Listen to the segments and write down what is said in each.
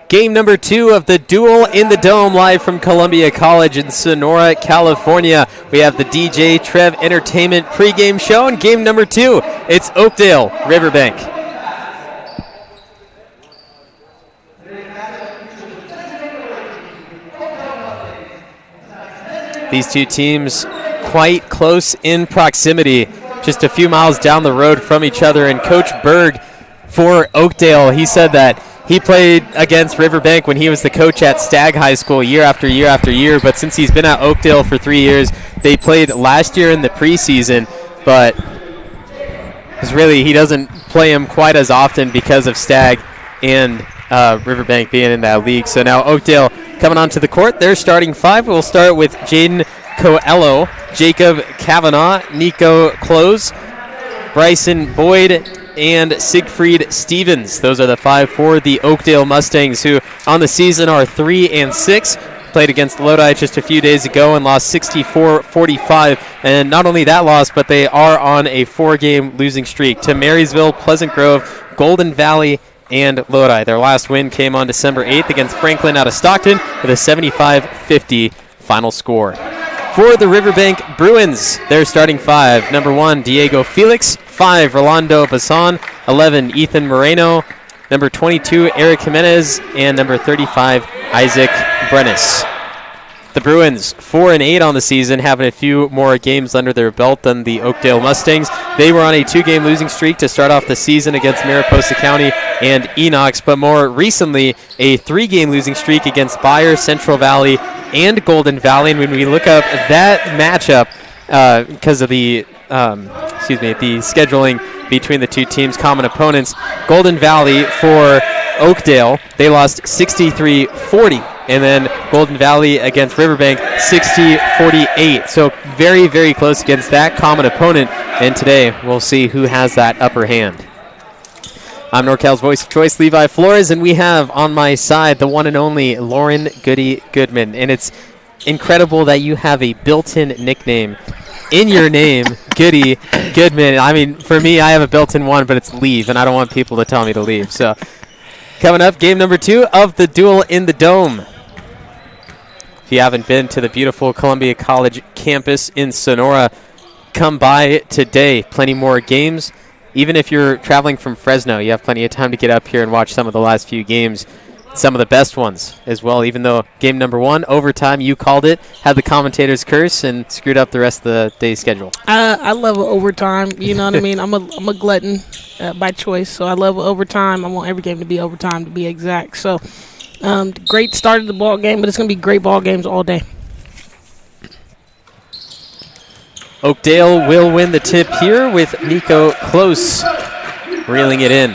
Game number 2 of the Duel in the Dome, live from Columbia College in Sonora, California. We have the DJ Trev Entertainment pregame show, and game number 2, it's Oakdale, Riverbank. These two teams quite close in proximity, just a few miles down the road from each other. And Coach Berg for Oakdale, he said that He played against Riverbank when he was the coach at Stagg High School year after year after year, but since he's been at Oakdale for 3 years, they played last year in the preseason, but really he doesn't play him quite as often because of Stagg and Riverbank being in that league. So now Oakdale coming onto the court. They're starting 5. We'll start with Jaden Coelho, Jacob Kavanaugh, Nico Close, Bryson Boyd, and Siegfried Stevens. Those are the 5 for the Oakdale Mustangs, who on the season are 3-6. Played against Lodi just a few days ago and lost 64-45. And not only that loss, but they are on a 4-game losing streak to Marysville, Pleasant Grove, Golden Valley, and Lodi. Their last win came on December 8th against Franklin out of Stockton with a 75-50 final score. For the Riverbank Bruins, they're starting 5. Number 1, Diego Felix. 5, Rolando Bassan. 11, Ethan Moreno. Number 22, Eric Jimenez. And number 35, Isaac Brennis. The Bruins, 4-8 on the season, having a few more games under their belt than the Oakdale Mustangs. They were on a 2-game losing streak to start off the season against Mariposa County and Enox, but more recently, a 3-game losing streak against Bayer, Central Valley, and Golden Valley. And when we look up that matchup, because of the scheduling between the two teams, common opponents, Golden Valley for Oakdale, they lost 63-40. And then Golden Valley against Riverbank, 60-48. So very, very close against that common opponent. And today we'll see who has that upper hand. I'm NorCal's voice of choice, Levi Flores, and we have on my side the one and only Lauren Goody Goodman. And it's incredible that you have a built-in nickname in your name, Goody Goodman. I mean, for me, I have a built-in one, but it's leave, and I don't want people to tell me to leave. So coming up, game number 2 of the Duel in the Dome. If you haven't been to the beautiful Columbia College campus in Sonora, come by today. Plenty more games. Even if you're traveling from Fresno, you have plenty of time to get up here and watch some of the last few games. Some of the best ones as well, even though game number 1, overtime, you called it, had the commentator's curse and screwed up the rest of the day's schedule. I love overtime, you know what I mean? I'm a glutton by choice, so I love overtime. I want every game to be overtime, to be exact. So great start of the ball game, but it's going to be great ball games all day. Oakdale will win the tip here with Nico Close reeling it in.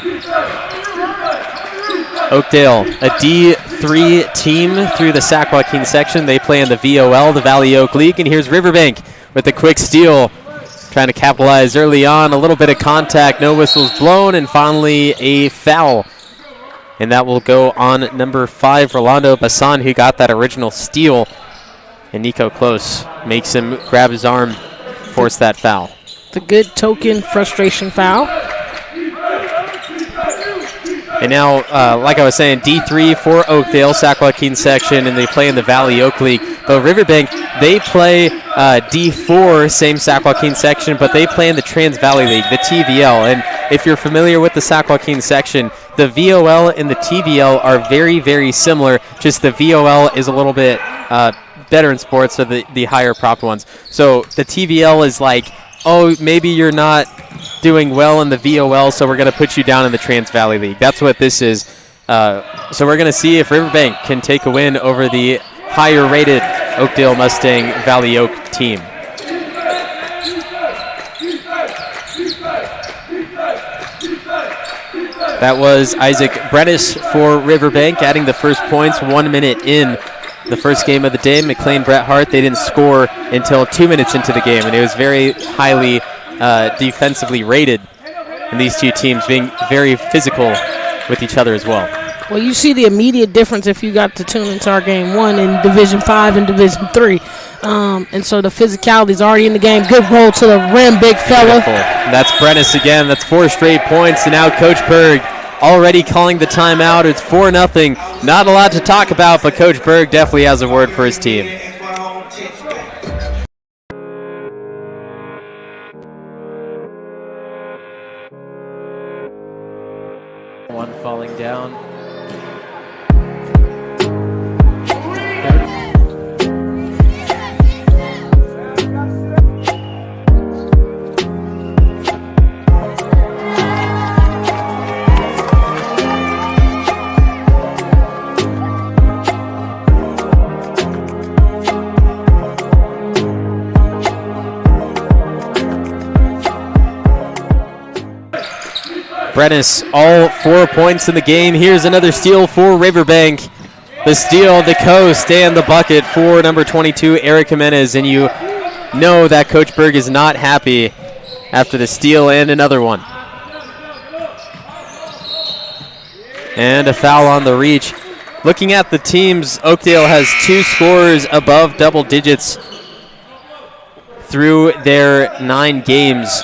Oakdale, a D3 team through the Sac Joaquin section. They play in the VOL, the Valley Oak League. And here's Riverbank with a quick steal, trying to capitalize early on. A little bit of contact, no whistles blown, and finally a foul. And that will go on number 5, Rolando Bassan, who got that original steal. And Nico Close makes him grab his arm, force that foul. It's a good token frustration foul. And now, like I was saying, D3 for Oakdale, Sac Joaquin section, and they play in the Valley Oak League. But Riverbank, they play D4, same Sac Joaquin section, but they play in the Trans Valley League, the TVL. And if you're familiar with the Sac Joaquin section, the VOL and the TVL are very, very similar. Just the VOL is a little bit better in sports, so the higher propped ones. So the TVL is like, oh, maybe you're not doing well in the VOL, so we're going to put you down in the Trans Valley League. That's what this is. So we're going to see if Riverbank can take a win over the higher-rated Oakdale Mustang Valley Oak team. That was Isaac Brennis for Riverbank, adding the first points 1 minute in the first game of the day. McLean Bret Hart, they didn't score until 2 minutes into the game, and it was very highly defensively rated, and these two teams being very physical with each other as well. Well, you see the immediate difference if you got to tune into our game 1 in Division 5 and Division 3. And so the physicality is already in the game. Good roll to the rim, big fella. That's Brennis again. That's 4 straight points, and now Coach Berg already calling the timeout. It's 4-0. Not a lot to talk about, but Coach Berg definitely has a word for his team. One falling down. Brennis, all 4 points in the game. Here's another steal for Riverbank. The steal, the coast, and the bucket for number 22, Eric Jimenez. And you know that Coach Berg is not happy after the steal and another one. And a foul on the reach. Looking at the teams, Oakdale has 2 scorers above double digits through their 9 games.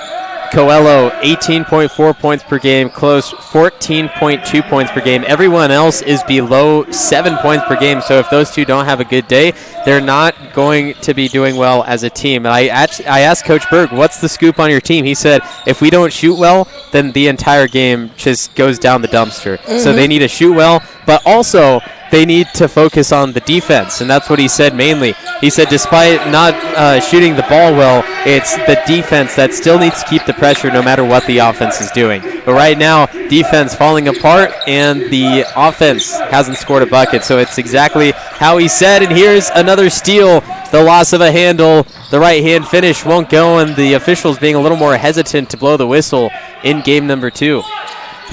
Coelho, 18.4 points per game. Close, 14.2 points per game. Everyone else is below 7 points per game. So if those two don't have a good day, they're not going to be doing well as a team. And I asked Coach Berg, what's the scoop on your team? He said, if we don't shoot well, then the entire game just goes down the dumpster. So they need to shoot well, but also they need to focus on the defense, and that's what he said mainly. He said despite not shooting the ball well, it's the defense that still needs to keep the pressure no matter what the offense is doing. But right now, defense falling apart, and the offense hasn't scored a bucket, so it's exactly how he said. And here's another steal, the loss of a handle. The right-hand finish won't go, and the officials being a little more hesitant to blow the whistle in game number 2.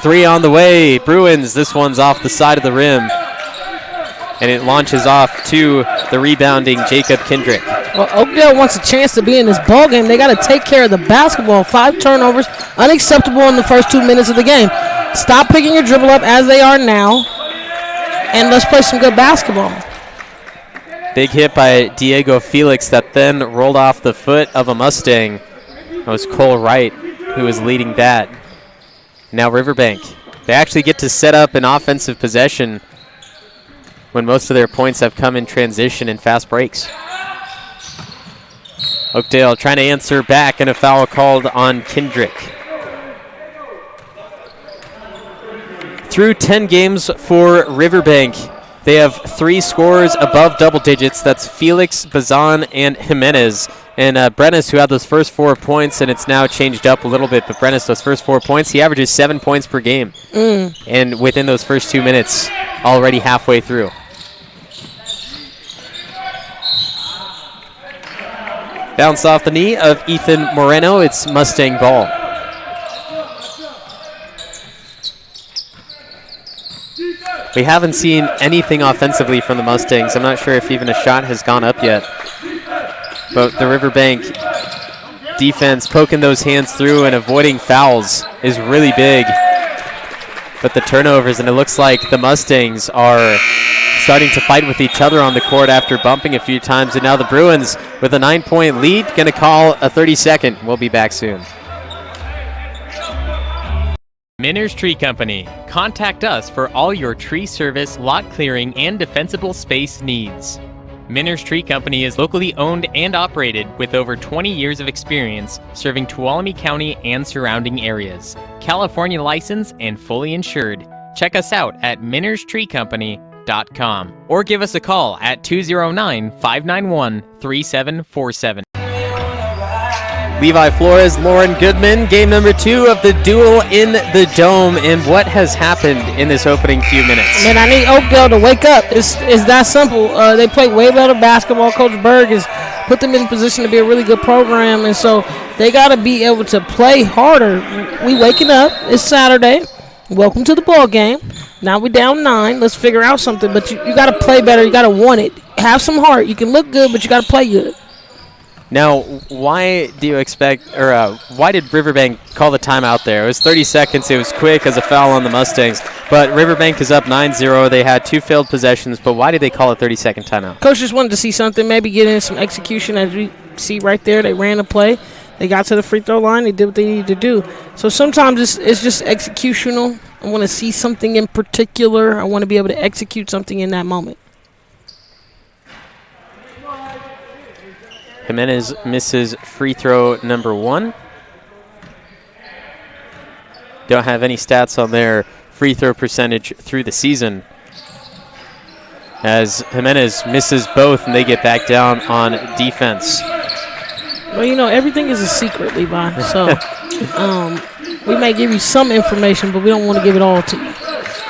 3 on the way. Bruins, this one's off the side of the rim. And it launches off to the rebounding Jacob Kendrick. Well, Oakdale wants a chance to be in this ball game. They got to take care of the basketball. 5 turnovers, unacceptable in the first 2 minutes of the game. Stop picking your dribble up as they are now, and let's play some good basketball. Big hit by Diego Felix that then rolled off the foot of a Mustang. That was Cole Wright who was leading that. Now Riverbank. They actually get to set up an offensive possession when most of their points have come in transition and fast breaks. Oakdale trying to answer back, and a foul called on Kendrick. Through 10 games for Riverbank, they have 3 scorers above double digits. That's Felix, Bazan, and Jimenez. And Brennis, who had those first 4 points, and it's now changed up a little bit, but Brennis, those first 4 points, he averages 7 points per game. And within those first 2 minutes, already halfway through. Bounce off the knee of Ethan Moreno. It's Mustang ball. We haven't seen anything offensively from the Mustangs. I'm not sure if even a shot has gone up yet. But the Riverbank defense poking those hands through and avoiding fouls is really big. But the turnovers, and it looks like the Mustangs are starting to fight with each other on the court after bumping a few times. And now the Bruins, with a 9-point lead, going to call a 30-second. We'll be back soon. Minner's Tree Company. Contact us for all your tree service, lot clearing, and defensible space needs. Minner's Tree Company is locally owned and operated with over 20 years of experience serving Tuolumne County and surrounding areas. California licensed and fully insured. Check us out at minnerstreecompany.com or give us a call at 209-591-3747. Levi Flores, Lauren Goodman, game number 2 of the Duel in the Dome. And what has happened in this opening few minutes? Man, I need Oakdale to wake up. It's that simple. They play way better basketball. Coach Berg has put them in position to be a really good program, and so they got to be able to play harder. We waking up. It's Saturday. Welcome to the ball game. Now we down 9. Let's figure out something. But you got to play better. You got to want it. Have some heart. You can look good, but you got to play good. Now, why do you expect, or why did Riverbank call the timeout there? It was 30 seconds. It was quick as a foul on the Mustangs. But Riverbank is up 9-0. They had 2 failed possessions. But why did they call a 30-second timeout? Coach just wanted to see something, maybe get in some execution. As we see right there, they ran the play. They got to the free throw line. They did what they needed to do. So sometimes it's just executional. I want to see something in particular. I want to be able to execute something in that moment. Jimenez misses free throw number 1. Don't have any stats on their free throw percentage through the season, as Jimenez misses both and they get back down on defense. Well, you know, everything is a secret, Levi. So we may give you some information, but we don't want to give it all to you.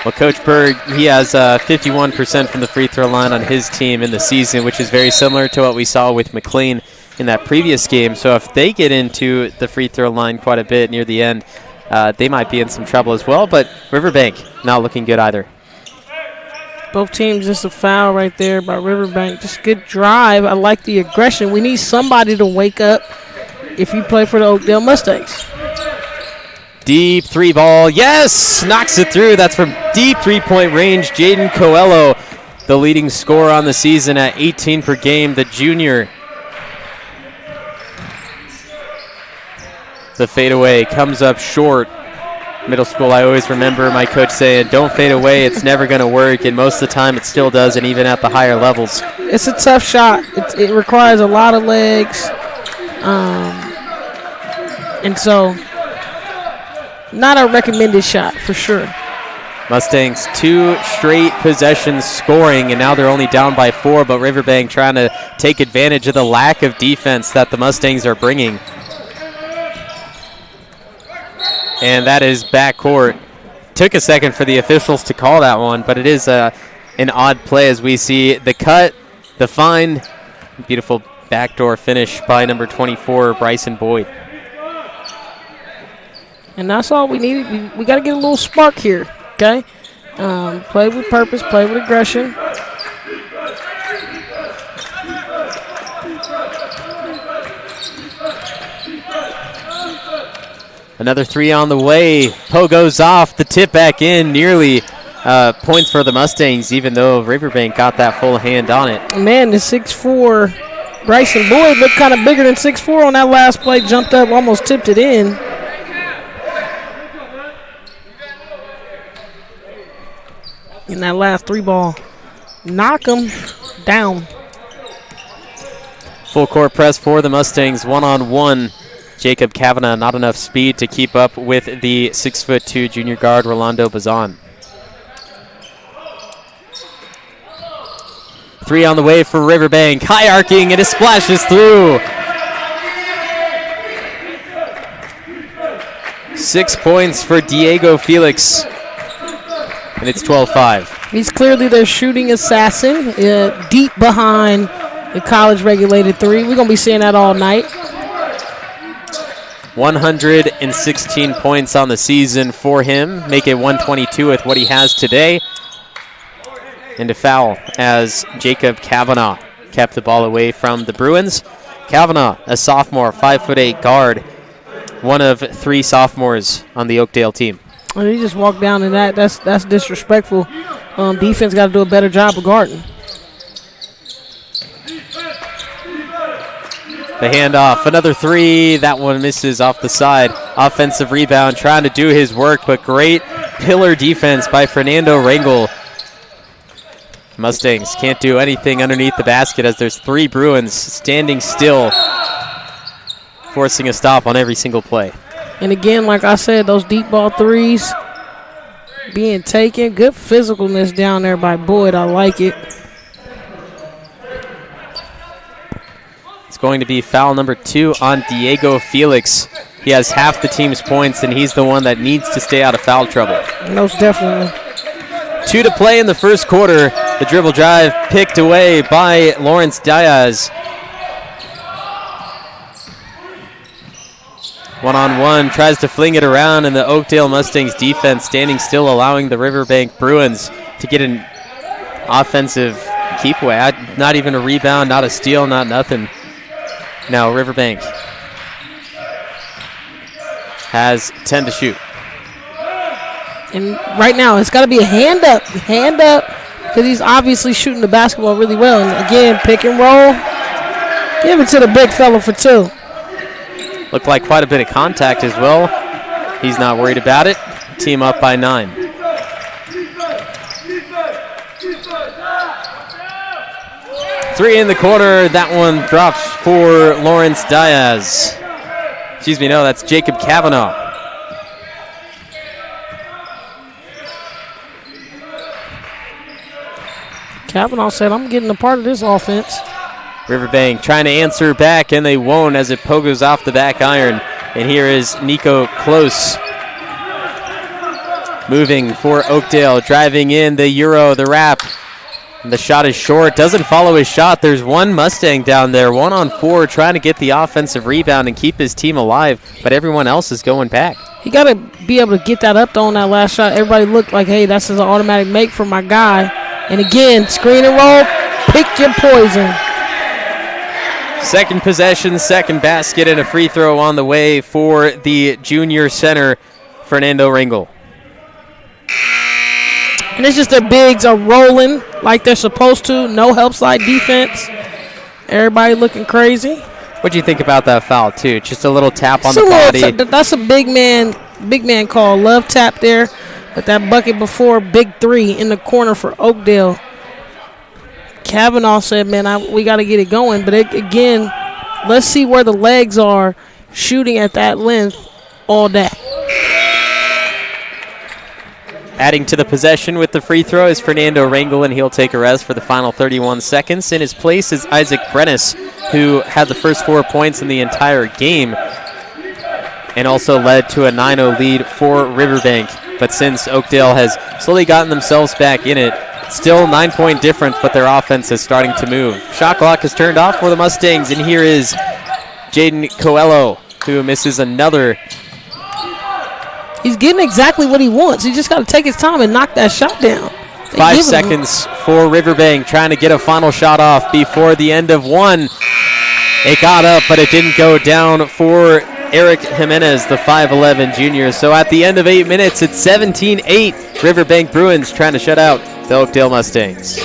Well, Coach Berg, he has 51% from the free throw line on his team in the season, which is very similar to what we saw with McLean in that previous game. So if they get into the free throw line quite a bit near the end, they might be in some trouble as well. But Riverbank not looking good either. Both teams, just a foul right there by Riverbank. Just good drive. I like the aggression. We need somebody to wake up if you play for the Oakdale Mustangs. Deep three ball. Yes! Knocks it through. That's from deep three-point range. Jaden Coelho, the leading scorer on the season at 18 per game, the junior. The fadeaway comes up short. Middle school, I always remember my coach saying, don't fade away, it's never going to work, and most of the time it still does, and even at the higher levels. It's a tough shot. It requires a lot of legs, and so not a recommended shot for sure. Mustangs 2 straight possessions scoring, and now they're only down by 4, but Riverbank trying to take advantage of the lack of defense that the Mustangs are bringing. And that is backcourt. Took a second for the officials to call that one, but it is an odd play as we see the cut, the find, beautiful backdoor finish by number 24, Bryson Boyd. And that's all we needed. We got to get a little spark here, okay? Play with purpose, play with aggression. Another three on the way. Poe goes off. The tip back in. Nearly points for the Mustangs, even though Riverbank got that full hand on it. Man, the 6'4" Bryson Boyd looked kind of bigger than 6'4" on that last play. Jumped up, almost tipped it in. And that last three ball, knock him down. Full court press for the Mustangs, one-on-one. Jacob Kavanaugh, not enough speed to keep up with the 6'2" junior guard, Rolando Bazan. Three on the way for Riverbank. High arcing, and it splashes through. 6 points for Diego Felix. And it's 12-5. He's clearly their shooting assassin, deep behind the college-regulated three. We're going to be seeing that all night. 116 points on the season for him. Make it 122 with what he has today. And a foul as Jacob Kavanaugh kept the ball away from the Bruins. Kavanaugh, a sophomore, 5'8" guard, one of 3 sophomores on the Oakdale team. And he just walked down in that. That's disrespectful. Defense got to do a better job of guarding. The handoff, another three. That one misses off the side. Offensive rebound, trying to do his work, but great pillar defense by Fernando Rangel. Mustangs can't do anything underneath the basket as there's 3 Bruins standing still, forcing a stop on every single play. And again, like I said, those deep ball threes being taken. Good physicalness down there by Boyd. I like it. It's going to be foul number 2 on Diego Felix. He has half the team's points, and he's the one that needs to stay out of foul trouble. Most definitely. 2 to play in the first quarter. The dribble drive picked away by Lawrence Diaz. One-on-one, tries to fling it around, and the Oakdale Mustangs defense standing still, allowing the Riverbank Bruins to get an offensive keep away. Not even a rebound, not a steal, not nothing. Now Riverbank has 10 to shoot. And right now, it's got to be a hand up, because he's obviously shooting the basketball really well. And again, pick and roll. Give it to the big fella for 2. Looked like quite a bit of contact as well. He's not worried about it. Team up by 9. Three in the corner. That one drops for Lawrence Diaz. Excuse me, no, that's Jacob Kavanaugh. Kavanaugh said, I'm getting a part of this offense. Riverbank trying to answer back, and they won't as it pogos off the back iron. And here is Nico Close. Moving for Oakdale, driving in the Euro, the wrap. And the shot is short, doesn't follow his shot. There's one Mustang down there, 1-on-4, trying to get the offensive rebound and keep his team alive, but everyone else is going back. He got to be able to get that up though on that last shot. Everybody looked like, hey, that's an automatic make for my guy. And again, screen and roll, pick your poison. Second possession, second basket, and a free throw on the way for the junior center, Fernando Ringel. And it's just their bigs are rolling like they're supposed to. No help slide defense. Everybody looking crazy. What do you think about that foul, too? Just a little tap on the body. That's a big man call. Love tap there. But that bucket before, big three in the corner for Oakdale. Kavanaugh said, man, we got to get it going. But again, let's see where the legs are shooting at that length all day. Adding to the possession with the free throw is Fernando Rangel, and he'll take a rest for the final 31 seconds. In his place is Isaac Brennis, who had the first 4 points in the entire game and also led to a 9-0 lead for Riverbank. But since Oakdale has slowly gotten themselves back in it, still 9-point difference, but their offense is starting to move. Shot clock is turned off for the Mustangs, and here is Jaden Coelho, who misses another. He's getting exactly what he wants. He just got to take his time and knock that shot down. 5 seconds for Riverbank, trying to get a final shot off before the end of one. It got up, but it didn't go down for Eric Jimenez, the 5'11 junior. So at the end of 8 minutes, it's 17-8. Riverbank Bruins trying to shut out the Oakdale Mustangs.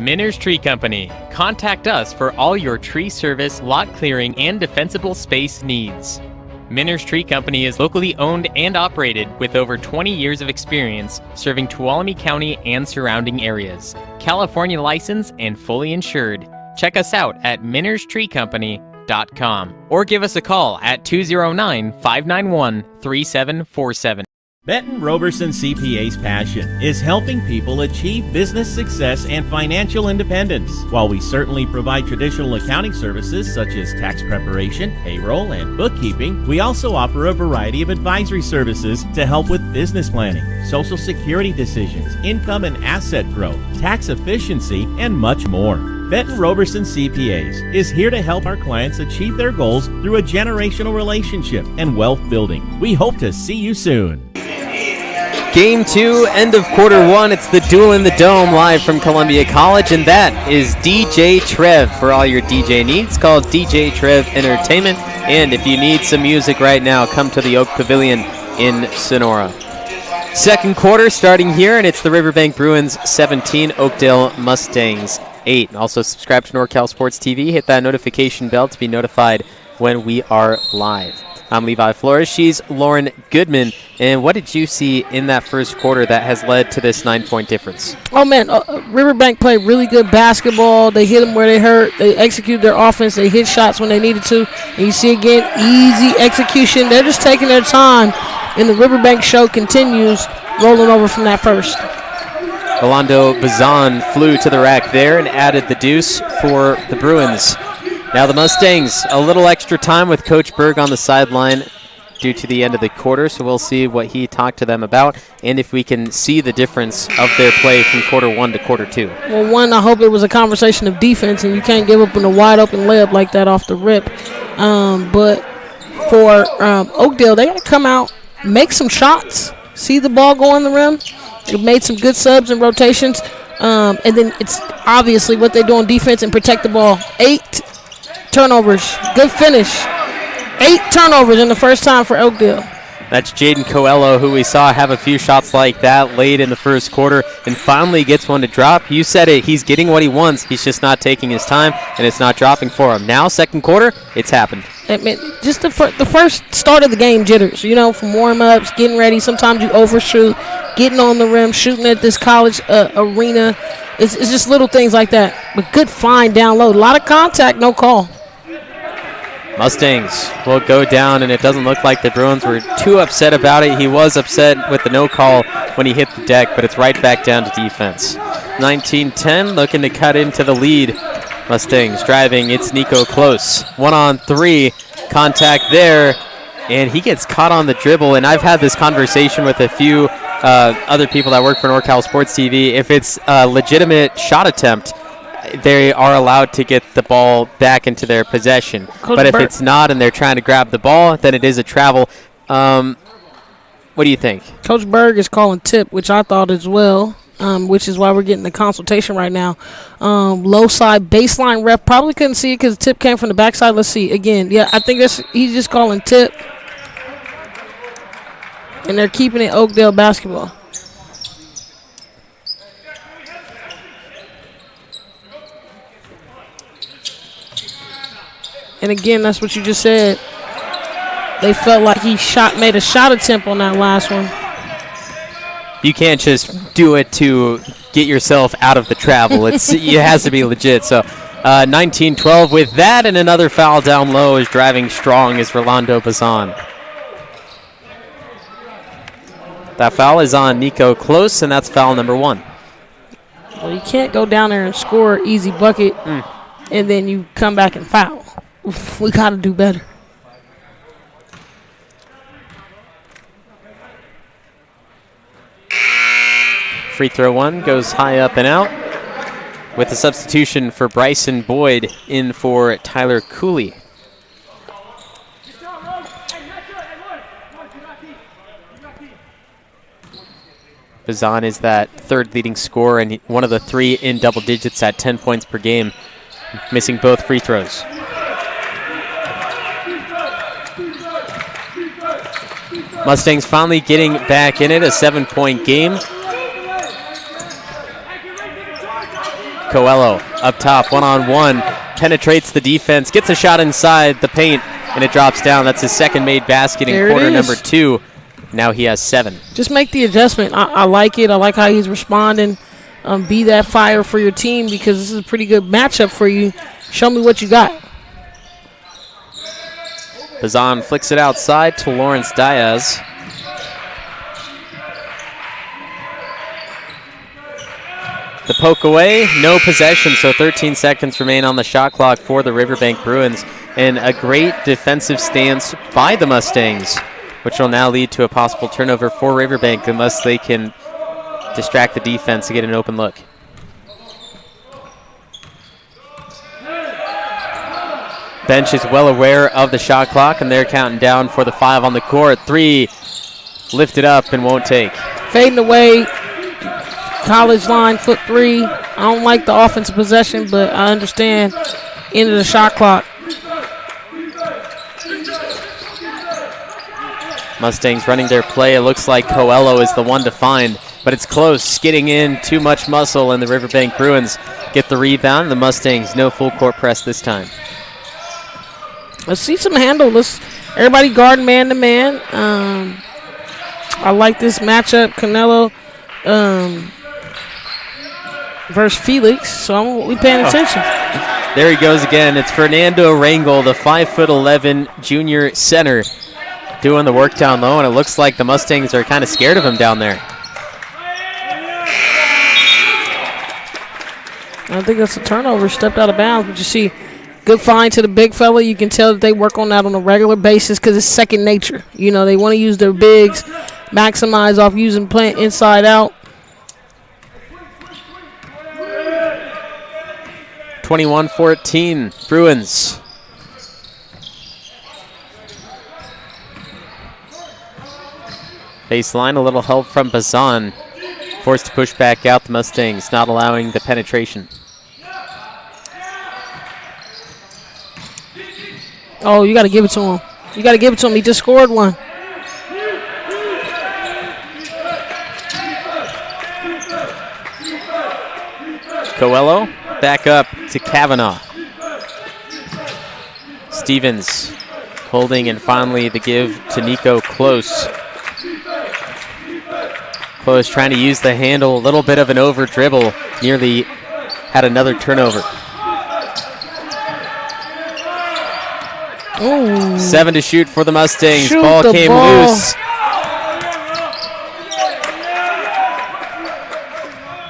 Minner's Tree Company. Contact us for all your tree service, lot clearing, and defensible space needs. Minner's Tree Company is locally owned and operated with over 20 years of experience serving Tuolumne County and surrounding areas. California licensed and fully insured. Check us out at minnerstreecompany.com or give us a call at 209-591-3747. Benton Roberson CPA's passion is helping people achieve business success and financial independence. While we certainly provide traditional accounting services such as tax preparation, payroll, and bookkeeping, we also offer a variety of advisory services to help with business planning, Social Security decisions, income and asset growth, tax efficiency, and much more. Benton Roberson CPAs is here to help our clients achieve their goals through a generational relationship and wealth building. We hope to see you soon. Game 2, end of quarter 1. It's the Duel in the Dome live from Columbia College, and that is DJ Trev. For all your DJ needs, call DJ Trev Entertainment. And if you need some music right now, come to the Oak Pavilion in Sonora. Second quarter starting here, and it's the Riverbank Bruins 17, Oakdale Mustangs 8. Also subscribe to NorCal Sports TV. Hit that notification bell to be notified when we are live. I'm Levi Flores. She's Lauren Goodman. And what did you see in that first quarter that has led to this 9-point difference? Oh, man, Riverbank played really good basketball. They hit them where they hurt. They executed their offense. They hit shots when they needed to. And you see, again, easy execution. They're just taking their time, and the Riverbank show continues, rolling over from that first. Rolando Bazan flew to the rack there and added the deuce for the Bruins. Now the Mustangs, a little extra time with Coach Berg on the sideline due to the end of the quarter, so we'll see what he talked to them about and if we can see the difference of their play from quarter 1 to quarter 2. Well, one, I hope it was a conversation of defense, and you can't give up in a wide-open layup like that off the rip. But for Oakdale, they got to come out, make some shots, see the ball go on the rim. They made some good subs and rotations, and then it's obviously what they do on defense and protect the ball. 8 turnovers, good finish. 8 turnovers in the first time for Oakdale. That's Jaden Coelho, who we saw have a few shots like that late in the first quarter and finally gets one to drop. You said it, he's getting what he wants. He's just not taking his time, and it's not dropping for him. Now, second quarter, it's happened. I mean, just the first start of the game jitters, from warm-ups, getting ready. Sometimes you overshoot, getting on the rim, shooting at this college arena. It's just little things like that. But good fine down low. A lot of contact, no call. Mustangs will go down, and it doesn't look like the Bruins were too upset about it. He was upset with the no call when he hit the deck, but it's right back down to defense. 19-10, looking to cut into the lead. Mustangs driving, it's Nico Close. 1-on-3, contact there, and he gets caught on the dribble, and I've had this conversation with a few other people that work for NorCal Sports TV. If it's a legitimate shot attempt, they are allowed to get the ball back into their possession. But if it's not and they're trying to grab the ball, then it is a travel. What do you think? Coach Berg is calling tip, which I thought as well, which is why we're getting the consultation right now. Low side baseline ref probably couldn't see it because the tip came from the backside. Let's see again. Yeah, I think he's just calling tip. And they're keeping it Oakdale basketball. And again, that's what you just said. They felt like he made a shot attempt on that last one. You can't just do it to get yourself out of the travel. It has to be legit. So 19-12 with that, and another foul down low is driving strong is Rolando Bazan. That foul is on Nico Close, and that's foul number 1. Well, you can't go down there and score an easy bucket, and then you come back and foul. We got to do better. Free throw 1 goes high up and out with a substitution for Bryson Boyd in for Tyler Cooley. Bazan is that third leading scorer and one of the 3 in double digits at 10 points per game, missing both free throws. Mustangs finally getting back in it, a 7-point game. Coelho up top, one-on-one, penetrates the defense, gets a shot inside the paint, and it drops down. That's his second made basket in quarter number 2. Now he has 7. Just make the adjustment. I like it. I like how he's responding. Be that fire for your team because this is a pretty good matchup for you. Show me what you got. Bazan flicks it outside to Lawrence Diaz. The poke away, no possession, so 13 seconds remain on the shot clock for the Riverbank Bruins. And a great defensive stance by the Mustangs, which will now lead to a possible turnover for Riverbank unless they can distract the defense to get an open look. Bench is well aware of the shot clock, and they're counting down for the 5 on the court. 3 lifted up and won't take. Fading away. College line, foot 3. I don't like the offensive possession, but I understand end of the shot clock. Mustangs running their play. It looks like Coelho is the one to find, but it's close. Skidding in, too much muscle, and the Riverbank Bruins get the rebound. The Mustangs, no full court press this time. Let's see some handle. Everybody guard man to man. I like this matchup. Canelo versus Felix, so we paying attention. There he goes again. It's Fernando Rangel, the 5'11" junior center, doing the work down low, and it looks like the Mustangs are kind of scared of him down there. I think that's a turnover. Stepped out of bounds, but you see, good find to the big fella. You can tell that they work on that on a regular basis because it's second nature. You know, they want to use their bigs, maximize off using playing inside out. 21-14, Bruins. Baseline, a little help from Bazan. Forced to push back out the Mustangs, not allowing the penetration. Oh, you got to give it to him. You got to give it to him. He just scored one. Coelho back up to Kavanaugh. Stevens holding, and finally the give to Nico Close. Close trying to use the handle, a little bit of an over dribble, nearly had another turnover. Ooh. 7 to shoot for the Mustangs. Shoot Ball the came ball. loose.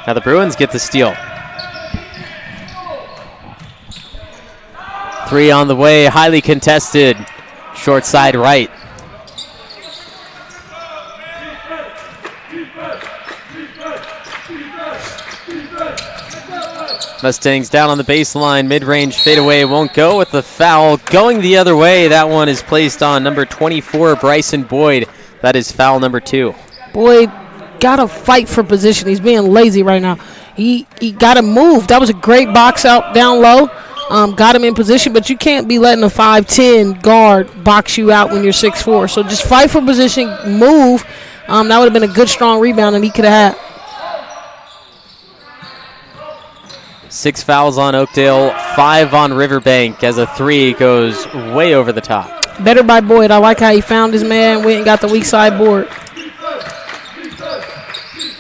Now the Bruins get the steal. 3 on the way, highly contested. Short side right. Mustangs down on the baseline. Mid-range fadeaway won't go with the foul. Going the other way, that one is placed on number 24, Bryson Boyd. That is foul number 2. Boyd got to fight for position. He's being lazy right now. He got to move. That was a great box out down low. Got him in position, but you can't be letting a 5'10 guard box you out when you're 6'4. So just fight for position, move. That would have been a good, strong rebound, and he could have had. 6 fouls on Oakdale, 5 on Riverbank as a 3 goes way over the top. Better by Boyd. I like how he found his man, went and got the weak side board.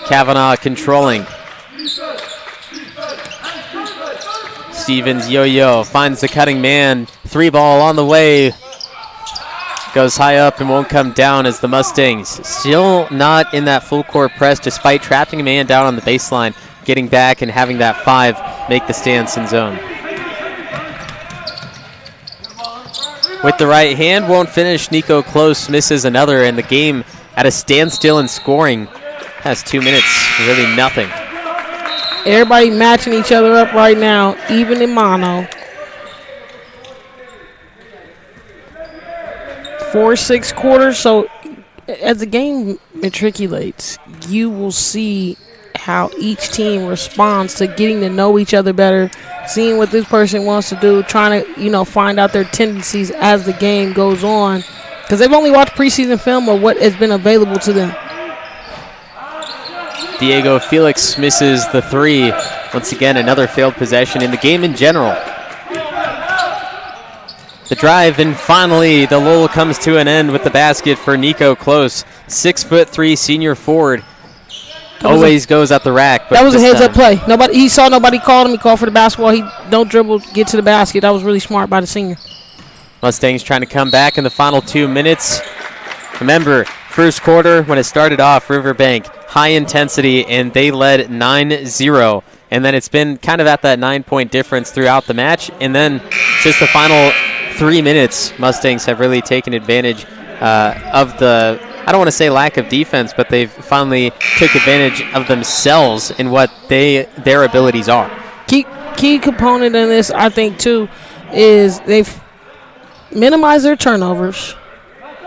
Kavanaugh controlling. Stevens yo-yo, finds the cutting man. 3 ball on the way. Goes high up and won't come down as the Mustangs still not in that full court press despite trapping a man down on the baseline. Getting back and having that 5 make the stance in zone. With the right hand, won't finish. Nico Close misses another, and the game at a standstill in scoring. Has 2 minutes, really nothing. Everybody matching each other up right now, even in mono. 4-6 quarters, so as the game matriculates, you will see how each team responds to getting to know each other better, seeing what this person wants to do, trying to, find out their tendencies as the game goes on, because they've only watched preseason film of what has been available to them. Diego Felix misses the 3. Once again, another failed possession in the game in general. The drive, and finally the lull comes to an end with the basket for Nico Close. 6'3" senior forward. Always goes at the rack. But that was a heads-up play. He saw nobody called him. He called for the basketball. He don't dribble, get to the basket. That was really smart by the senior. Mustangs trying to come back in the final 2 minutes. Remember, first quarter, when it started off, Riverbank, high intensity, and they led 9-0. And then it's been kind of at that 9-point difference throughout the match. And then just the final 3 minutes, Mustangs have really taken advantage of the, I don't want to say lack of defense, but they've finally took advantage of themselves in what their abilities are. Key component in this, I think, too, is they've minimized their turnovers.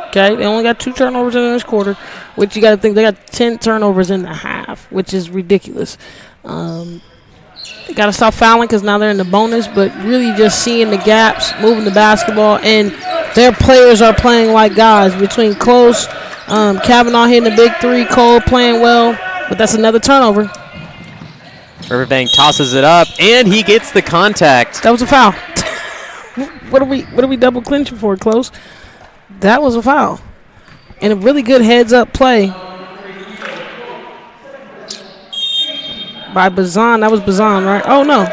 Okay, they only got 2 turnovers in this quarter, which you got to think they got 10 turnovers in the half, which is ridiculous. They got to stop fouling because now they're in the bonus, but really just seeing the gaps, moving the basketball, and their players are playing like guys between Close, Kavanaugh hitting the big 3, Cole playing well, but that's another turnover. Riverbank tosses it up, and he gets the contact. That was a foul. What are we double clinching for, Close? That was a foul. And a really good heads-up play by Bazan. That was Bazan, right? Oh, no.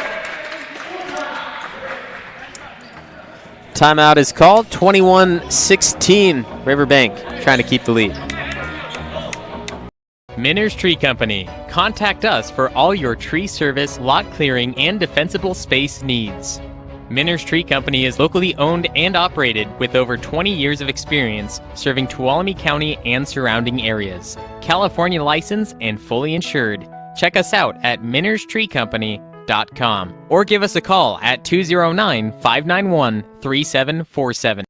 Timeout is called. 21-16. Riverbank trying to keep the lead. Minner's Tree Company. Contact us for all your tree service, lot clearing, and defensible space needs. Minner's Tree Company is locally owned and operated with over 20 years of experience serving Tuolumne County and surrounding areas. California licensed and fully insured. Check us out at minnerstreecompany.com or give us a call at 209-591-3747.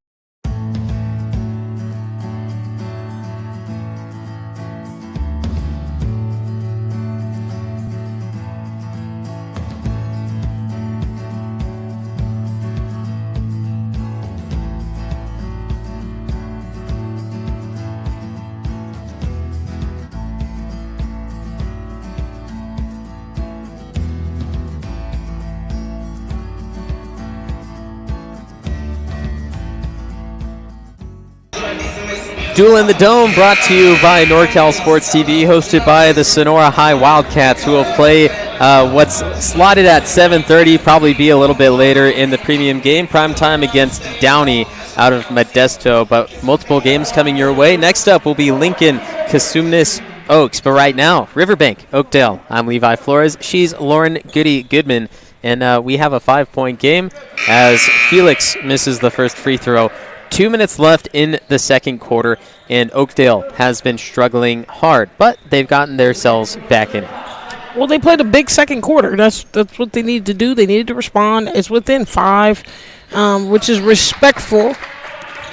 Duel in the Dome brought to you by NorCal Sports TV, hosted by the Sonora High Wildcats, who will play what's slotted at 7:30, probably be a little bit later in the premium game, prime time against Downey out of Modesto, but multiple games coming your way. Next up will be Lincoln, Cosumnes, Oaks, but right now, Riverbank, Oakdale. I'm Levi Flores. She's Lauren Goody-Goodman, and we have a 5-point game as Felix misses the first free throw. 2 minutes left in the second quarter, and Oakdale has been struggling hard, but they've gotten themselves back in it. Well, they played a big second quarter. That's what they needed to do. They needed to respond. It's within 5, which is respectful,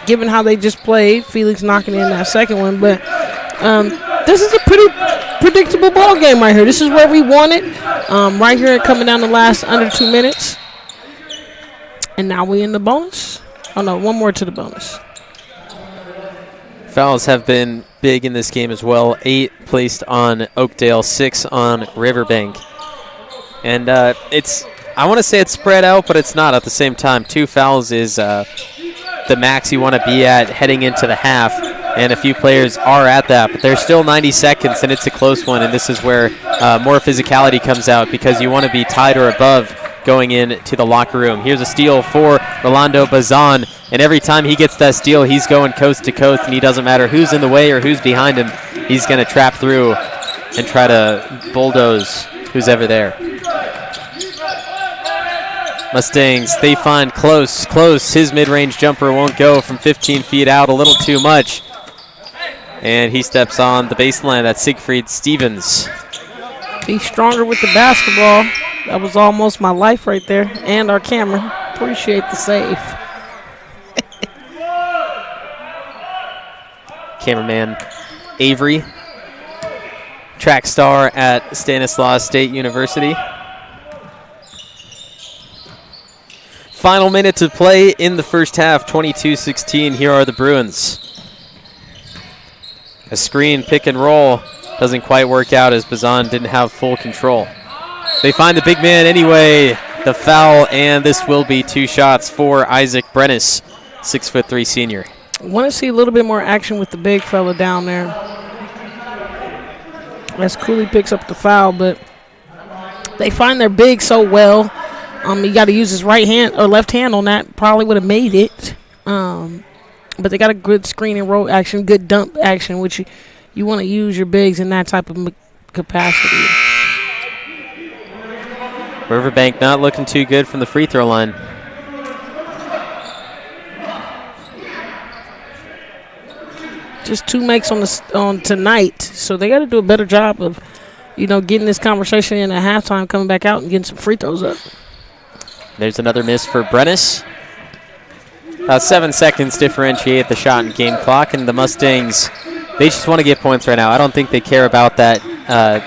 given how they just played. Felix knocking in that second one. But this is a pretty predictable ball game right here. This is where we want it. Right here coming down the last under 2 minutes. And now we in the bonus. Oh, no, one more to the bonus. Fouls have been big in this game as well. 8 placed on Oakdale, 6 on Riverbank. And I want to say it's spread out, but it's not at the same time. 2 fouls is the max you want to be at heading into the half, and a few players are at that, but there's still 90 seconds, and it's a close one, and this is where more physicality comes out because you want to be tied or above going into the locker room. Here's a steal for Rolando Bazan, and every time he gets that steal, he's going coast to coast, and he doesn't matter who's in the way or who's behind him. He's going to trap through and try to bulldoze who's ever there. Mustangs, they find close. His mid-range jumper won't go from 15 feet out, a little too much. And he steps on the baseline. That's Siegfried Stevens. Be stronger with the basketball. That was almost my life right there. And our camera. Appreciate the save. Cameraman Avery, track star at Stanislaus State University. Final minute to play in the first half, 22-16. Here are the Bruins. A screen, pick and roll, doesn't quite work out as Bazan didn't have full control. They find the big man anyway, the foul, and this will be 2 shots for Isaac Brennis, 6'3" senior. I want to see a little bit more action with the big fella down there. As Cooley picks up the foul, but they find their big so well. You got to use his right hand or left hand on that. Probably would have made it. But they got a good screen and roll action, good dump action, which you want to use your bigs in that type of capacity. Riverbank not looking too good from the free throw line. Just 2 makes on tonight, so they got to do a better job of, getting this conversation in at halftime, coming back out and getting some free throws up. There's another miss for Brennis. 7 seconds differentiate the shot and game clock, and the Mustangs, they just want to get points right now. I don't think they care about that,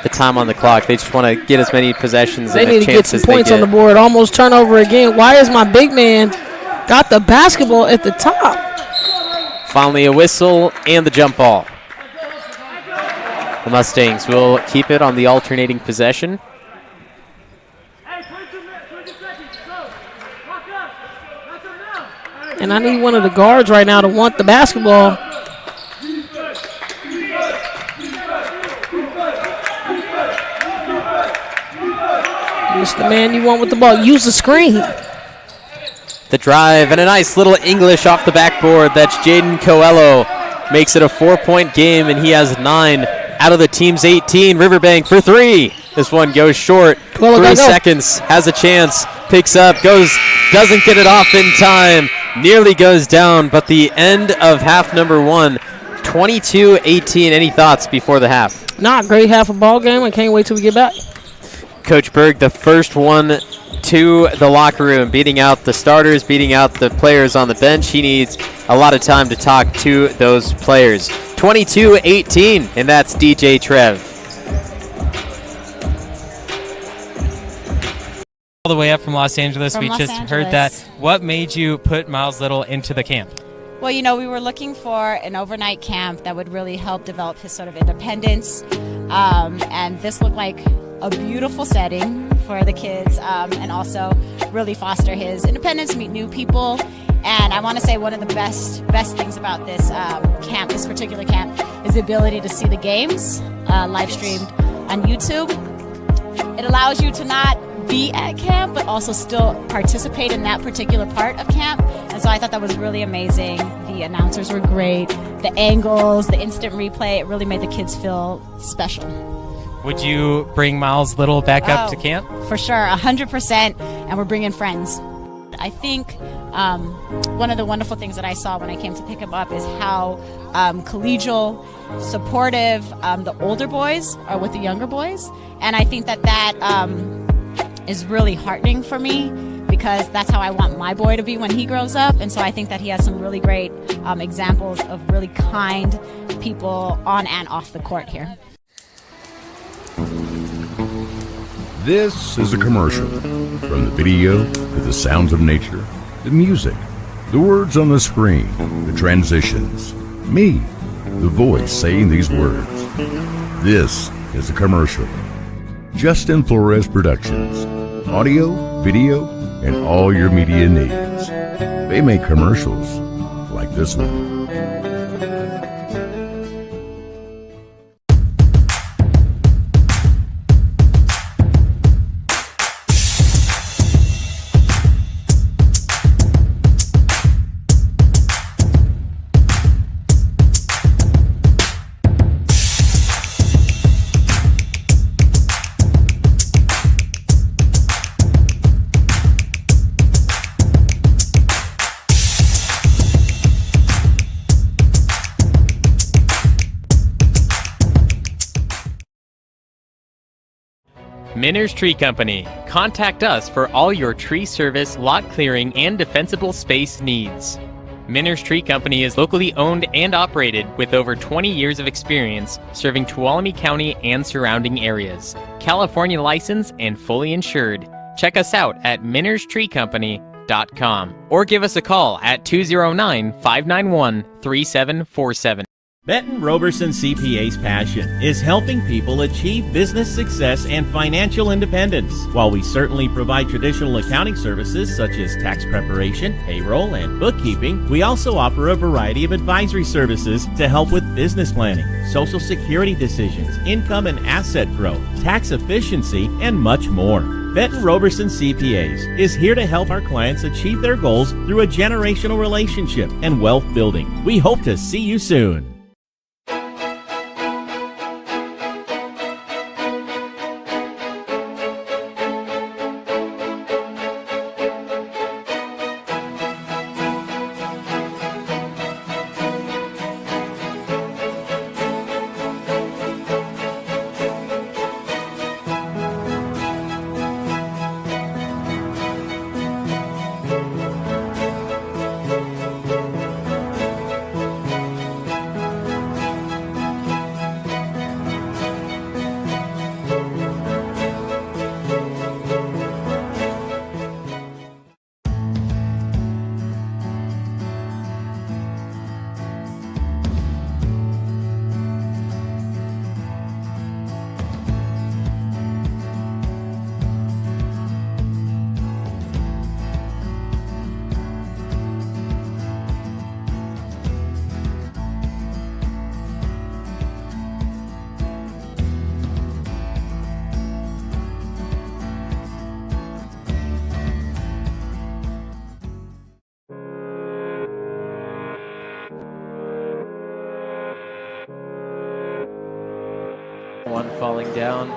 the time on the clock. They just want to get as many possessions and chances as they get. They need to get some points on the board. Almost turnover again. Why is my big man got the basketball at the top? Finally a whistle and the jump ball. The Mustangs will keep it on the alternating possession. And I need one of the guards right now to want the basketball. It's the man you want with the ball. Use the screen. The drive and a nice little English off the backboard. That's Jaden Coelho. Makes it a 4-point game, and he has 9 out of the team's 18. Riverbank for 3. This one goes short. 3 seconds. Has a chance. Picks up. Doesn't get it off in time. Nearly goes down, but the end of half number 1, 22-18. Any thoughts before the half? Not great half a ball game. I can't wait till we get back. Coach Berg, the first one to the locker room, beating out the starters, beating out the players on the bench. He needs a lot of time to talk to those players. 22-18, and that's DJ Trev. All the way up from Los Angeles. We just heard that. What made you put Miles Little into the camp? Well, we were looking for an overnight camp that would really help develop his sort of independence. And this looked like a beautiful setting for the kids, and also really foster his independence, meet new people. And I want to say one of the best things about this camp, this particular camp, is the ability to see the games live streamed on YouTube. It allows you to not be at camp, but also still participate in that particular part of camp. And so I thought that was really amazing. The announcers were great. The angles, the instant replay, it really made the kids feel special. Would you bring Miles Little back up to camp? For sure, 100%, and we're bringing friends. I think one of the wonderful things that I saw when I came to pick him up is how collegial, supportive the older boys are with the younger boys. And I think that is really heartening for me, because that's how I want my boy to be when he grows up. And so I think that he has some really great examples of really kind people on and off the court here. This is a commercial. From the video to the sounds of nature, the music, the words on the screen, the transitions, me, the voice saying these words. This is a commercial. Justin Flores Productions. Audio, video, and all your media needs. They make commercials like this one. Minners Tree Company. Contact us for all your tree service, lot clearing, and defensible space needs. Minners Tree Company is locally owned and operated with over 20 years of experience serving Tuolumne County and surrounding areas. California licensed and fully insured. Check us out at minnerstreecompany.com or give us a call at 209-591-3747. Benton Roberson CPA's passion is helping people achieve business success and financial independence. While we certainly provide traditional accounting services such as tax preparation, payroll, and bookkeeping, we also offer a variety of advisory services to help with business planning, social security decisions, income and asset growth, tax efficiency, and much more. Benton Roberson CPAs is here to help our clients achieve their goals through a generational relationship and wealth building. We hope to see you soon. One falling down.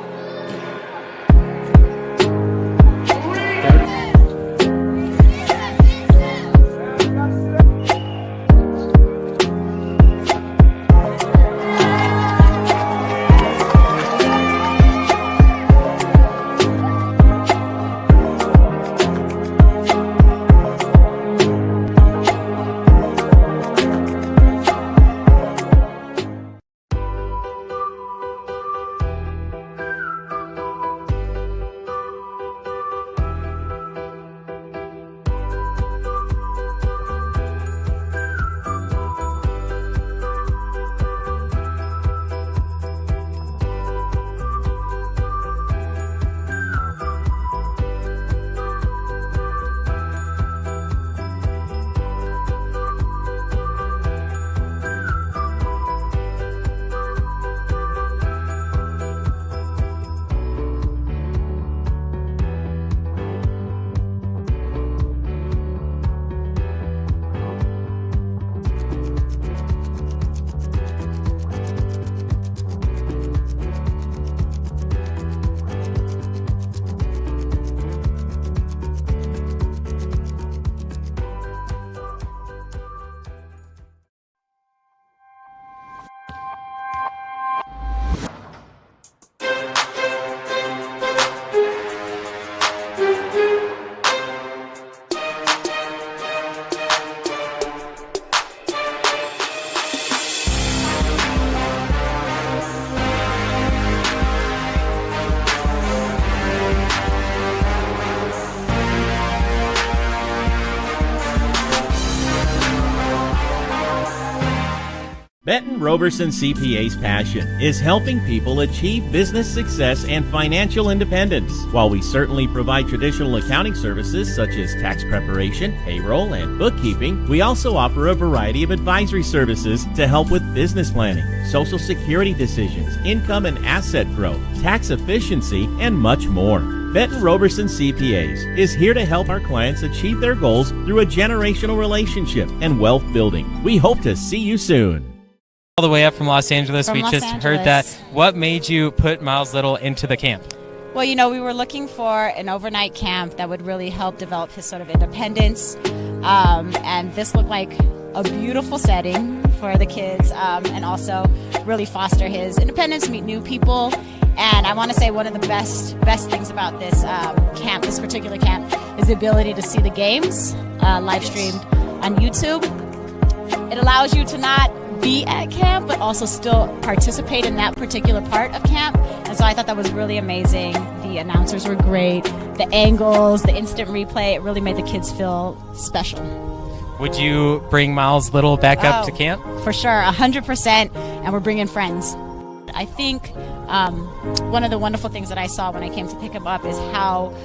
Benton Roberson CPA's passion is helping people achieve business success and financial independence. While we certainly provide traditional accounting services such as tax preparation, payroll, and bookkeeping, we also offer a variety of advisory services to help with business planning, Social Security decisions, income and asset growth, tax efficiency, and much more. Benton Roberson CPAs is here to help our clients achieve their goals through a generational relationship and wealth building. We hope to see you soon. All the way up from Los Angeles. From We Los just Angeles. heard that. What made you put Miles Little into the camp? Well, we were looking for an overnight camp that would really help develop his sort of independence. And this looked like a beautiful setting for the kids, and also really foster his independence, meet new people. And I want to say one of the best things about this camp, this particular camp, is the ability to see the games live streamed on YouTube. It allows you to not be at camp, but also still participate in that particular part of camp. And so I thought that was really amazing. The announcers were great. The angles, the instant replay, it really made the kids feel special. Would you bring Miles Little back up to camp? For sure, 100%. And we're bringing friends. I think one of the wonderful things that I saw when I came to pick him up is how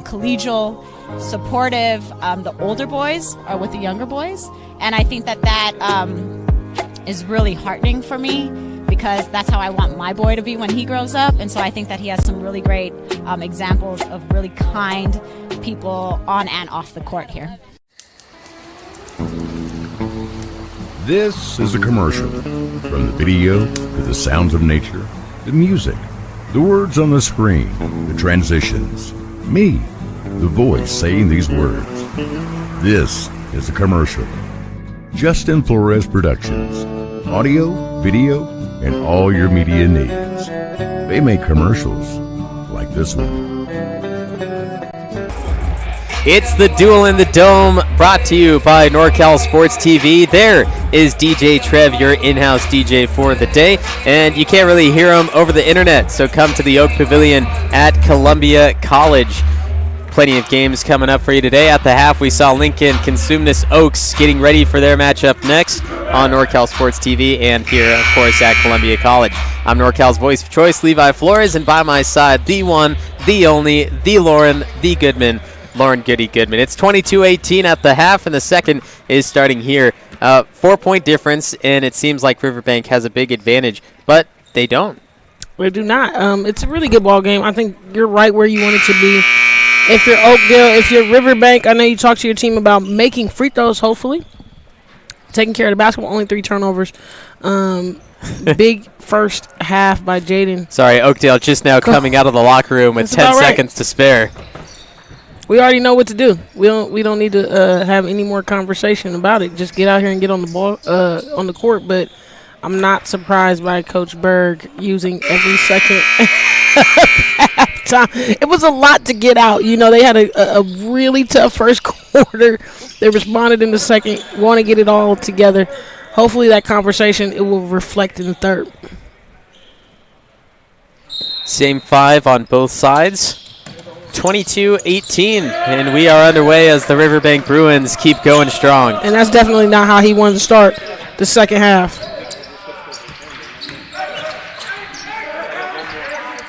collegial, supportive the older boys are with the younger boys. And I think that is really heartening for me, because that's how I want my boy to be when he grows up. And so I think that he has some really great examples of really kind people on and off the court here. This is a commercial. From the video to the sounds of nature, the music, the words on the screen, the transitions, me, the voice saying these words. This is a commercial. Justin Flores Productions. Audio, video, and all your media needs. They make commercials like this one. It's the Duel in the Dome, brought to you by NorCal Sports TV. There is DJ Trev, your in-house DJ for the day, and you can't really hear him over the internet, so come to the Oak Pavilion at Columbia College. Plenty of games coming up for you today. At the half, we saw Lincoln Consumnes Oaks getting ready for their matchup next on NorCal Sports TV and here, of course, at Columbia College. I'm NorCal's voice of choice, Levi Flores, and by my side, the one, the only, the Lauren, the Goodman, Lauren Goody Goodman. It's 22-18 at the half, and the second is starting here. 4-point difference, and it seems like Riverbank has a big advantage, but they don't. They do not. It's a really good ball game. I think you're right where you want it to be. If you're Oakdale, if you're Riverbank, I know you talked to your team about making free throws, hopefully. Taking care of the basketball, only 3 turnovers. Big first half by Jaden. Sorry, Oakdale just now coming out of the locker room with 10 seconds to spare. We already know what to do. We don't need to have any more conversation about it. Just get out here and get on the ball on the court. But I'm not surprised by Coach Berg using every second halftime. It was a lot to get out. They had a really tough first quarter. They responded in the second. Want to get it all together. Hopefully that conversation, it will reflect in the third. Same 5 on both sides. 22-18, and we are underway as the Riverbank Bruins keep going strong. And that's definitely not how he wanted to start the second half.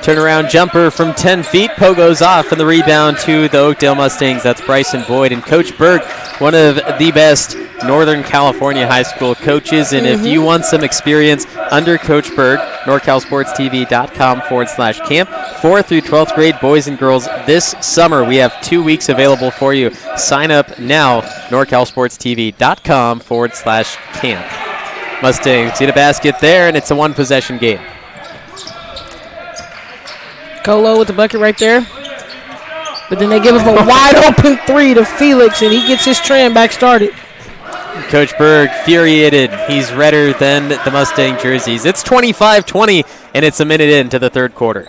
Turnaround jumper from 10 feet. Pogo's off, and the rebound to the Oakdale Mustangs. That's Bryson Boyd. And Coach Berg, one of the best Northern California high school coaches. And if you want some experience under Coach Berg, NorCalSportsTV.com/camp. 4th through 12th grade boys and girls this summer. We have 2 weeks available for you. Sign up now, NorCalSportsTV.com/camp. Mustangs get a basket there, and it's a 1-possession game. Colo with the bucket right there. But then they give him a wide-open 3 to Felix, and he gets his trend back started. Coach Berg, infuriated. He's redder than the Mustang jerseys. It's 25-20, and it's a minute into the third quarter.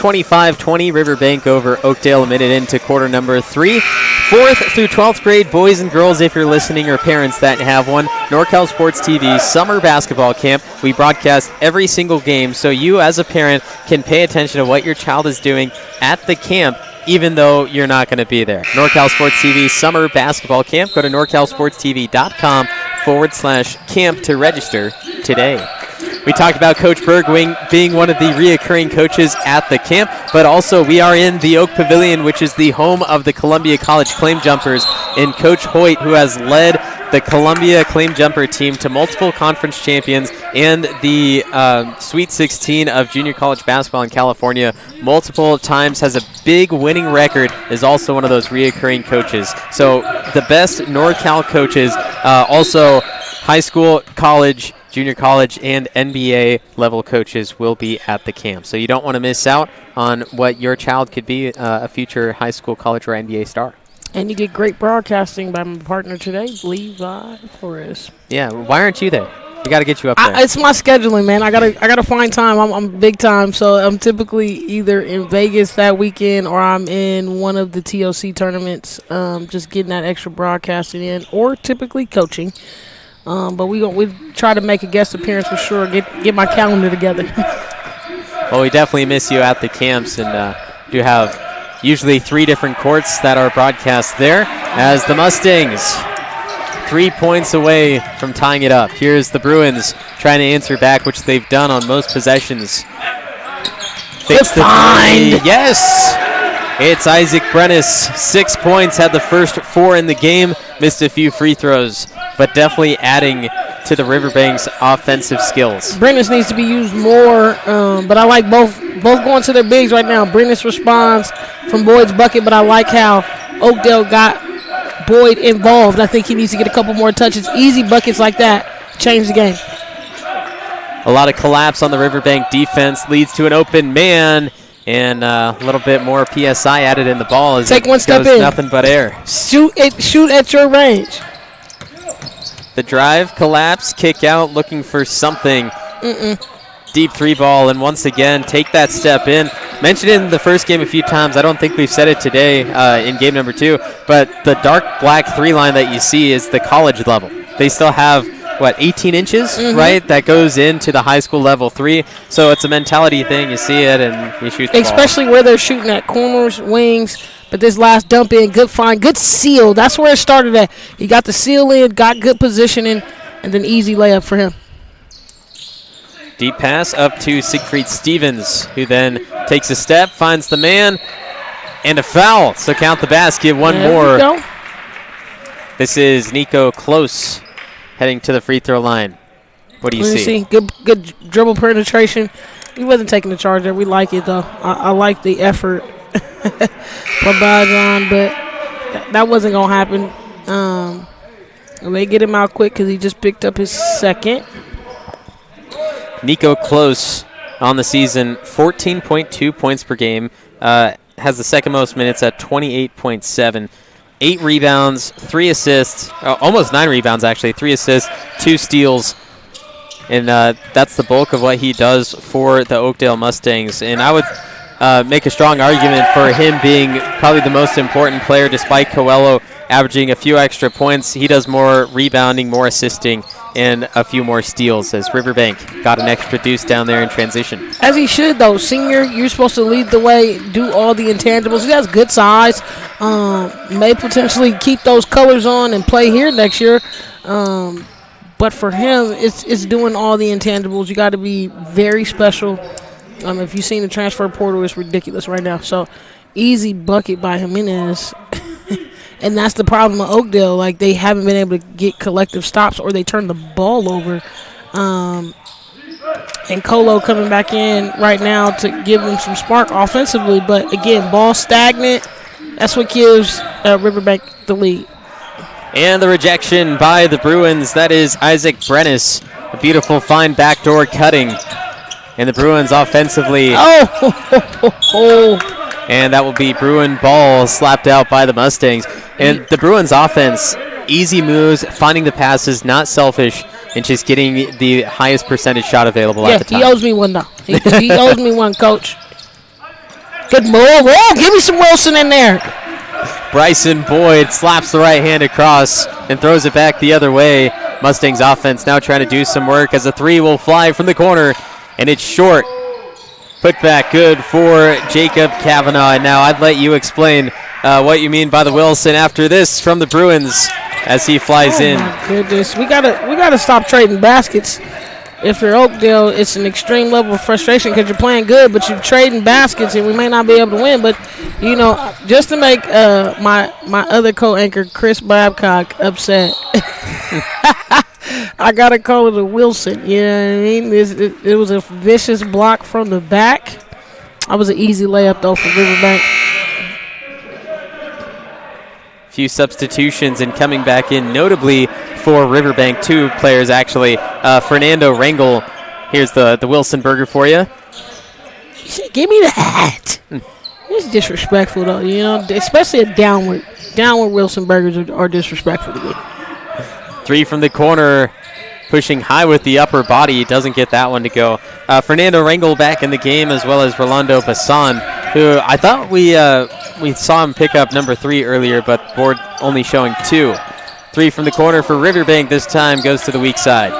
25-20, Riverbank over Oakdale a minute into quarter number 3. 4th through 12th grade boys and girls, if you're listening, or parents that have one, NorCal Sports TV Summer Basketball Camp. We broadcast every single game, so you as a parent can pay attention to what your child is doing at the camp, even though you're not going to be there. NorCal Sports TV Summer Basketball Camp. Go to norcalsportstv.com/camp to register today. We talked about Coach Berg being one of the reoccurring coaches at the camp, but also we are in the Oak Pavilion, which is the home of the Columbia College Claim Jumpers, and Coach Hoyt, who has led the Columbia Claim Jumper team to multiple conference champions and the Sweet 16 of junior college basketball in California multiple times, has a big winning record, is also one of those reoccurring coaches. So the best NorCal coaches, also high school, college, junior college, and NBA level coaches will be at the camp. So you don't want to miss out on what your child could be, a future high school, college, or NBA star. And you get great broadcasting by my partner today, Levi Flores. Yeah, why aren't you there? We got to get you up there. It's my scheduling, man. I gotta find time. I'm big time, so I'm typically either in Vegas that weekend or I'm in one of the TOC tournaments, just getting that extra broadcasting in, or typically coaching. But we try to make a guest appearance for sure. Get my calendar together. Well, we definitely miss you at the camps, and do have usually 3 different courts that are broadcast there, as the Mustangs 3 points away from tying it up. Here's the Bruins trying to answer back, which they've done on most possessions. Fix the find. Yes! It's Isaac Brennis, 6 points, had the first 4 in the game, missed a few free throws, but definitely adding to the Riverbank's offensive skills. Brennis needs to be used more, but I like both going to their bigs right now. Brennis responds from Boyd's bucket, but I like how Oakdale got Boyd involved. I think he needs to get a couple more touches. Easy buckets like that change the game. A lot of collapse on the Riverbank defense leads to an open man, and a little bit more PSI added in the ball as Take one step in. Nothing but air. Shoot at your range. The drive, collapse, kick out, looking for something. Deep 3 ball, and once again, take that step in. Mentioned in the first game a few times. I don't think we've said it today in game number 2, but the dark black 3 line that you see is the college level. They still have, 18 inches, right? That goes into the high school level 3. So it's a mentality thing. You see it, and you shoot the Especially ball. where they're shooting at corners, wings. But this last dump in, good find, good seal. That's where it started at. He got the seal in, got good positioning, and then easy layup for him. Deep pass up to Siegfried Stevens, who then takes a step, finds the man, and a foul. So count the basket. One more. Go. This is Nico Close heading to the free throw line. What do you see? Good dribble penetration. He wasn't taking the charge there. We like it, though. I like the effort. But that wasn't going to happen. They get him out quick because he just picked up his second. Nico Close on the season, 14.2 points per game, has the second most minutes at 28.7. 8 rebounds, 3 assists, almost 9 rebounds actually, 3 assists, 2 steals. And that's the bulk of what he does for the Oakdale Mustangs. And I would make a strong argument for him being probably the most important player, despite Coelho averaging a few extra points. He does more rebounding, more assisting, and a few more steals, as Riverbank got an extra deuce down there in transition. As he should, though. Senior, you're supposed to lead the way, do all the intangibles. He has good size. May potentially keep those colors on and play here next year. But for him, it's doing all the intangibles. You got to be very special. If you've seen the transfer portal, it's ridiculous right now. So, easy bucket by Jimenez. And that's the problem with Oakdale. Like, they haven't been able to get collective stops, or they turn the ball over. And Colo coming back in right now to give them some spark offensively. But, again, ball stagnant. That's what gives Riverbank the lead. And the rejection by the Bruins. That is Isaac Brennis. A beautiful fine backdoor cutting. And the Bruins offensively. And that will be Bruin ball slapped out by the Mustangs. And the Bruins offense, easy moves, finding the passes, not selfish, and just getting the highest percentage shot available at the time. He owes me one, though. He owes me one, Coach. Good move. Oh, give me some Wilson in there. Bryson Boyd slaps the right hand across and throws it back the other way. Mustangs offense now trying to do some work as a three will fly from the corner, and it's short. Put back good for Jacob Kavanaugh. And now I'd let you explain what you mean by the Wilson after this from the Bruins as he flies in. My goodness, we gotta stop trading baskets. If you're Oakdale, it's an extreme level of frustration because you're playing good, but you're trading baskets, and we may not be able to win. But just to make my other co-anchor Chris Babcock upset, I gotta call it a Wilson. You know what I mean? It was a vicious block from the back. That was an easy layup though for Riverbank. Few substitutions and coming back in, notably for Riverbank, 2 players actually. Fernando Rangel, here's the Wilson burger for you. He said, "Give me that." It's disrespectful though, especially a downward Wilson burgers are disrespectful to me. 3 from the corner, pushing high with the upper body. Doesn't get that one to go. Fernando Rangel back in the game, as well as Rolando Bassan, who I thought we saw him pick up number 3 earlier, but board only showing 2. 3 from the corner for Riverbank this time goes to the weak side.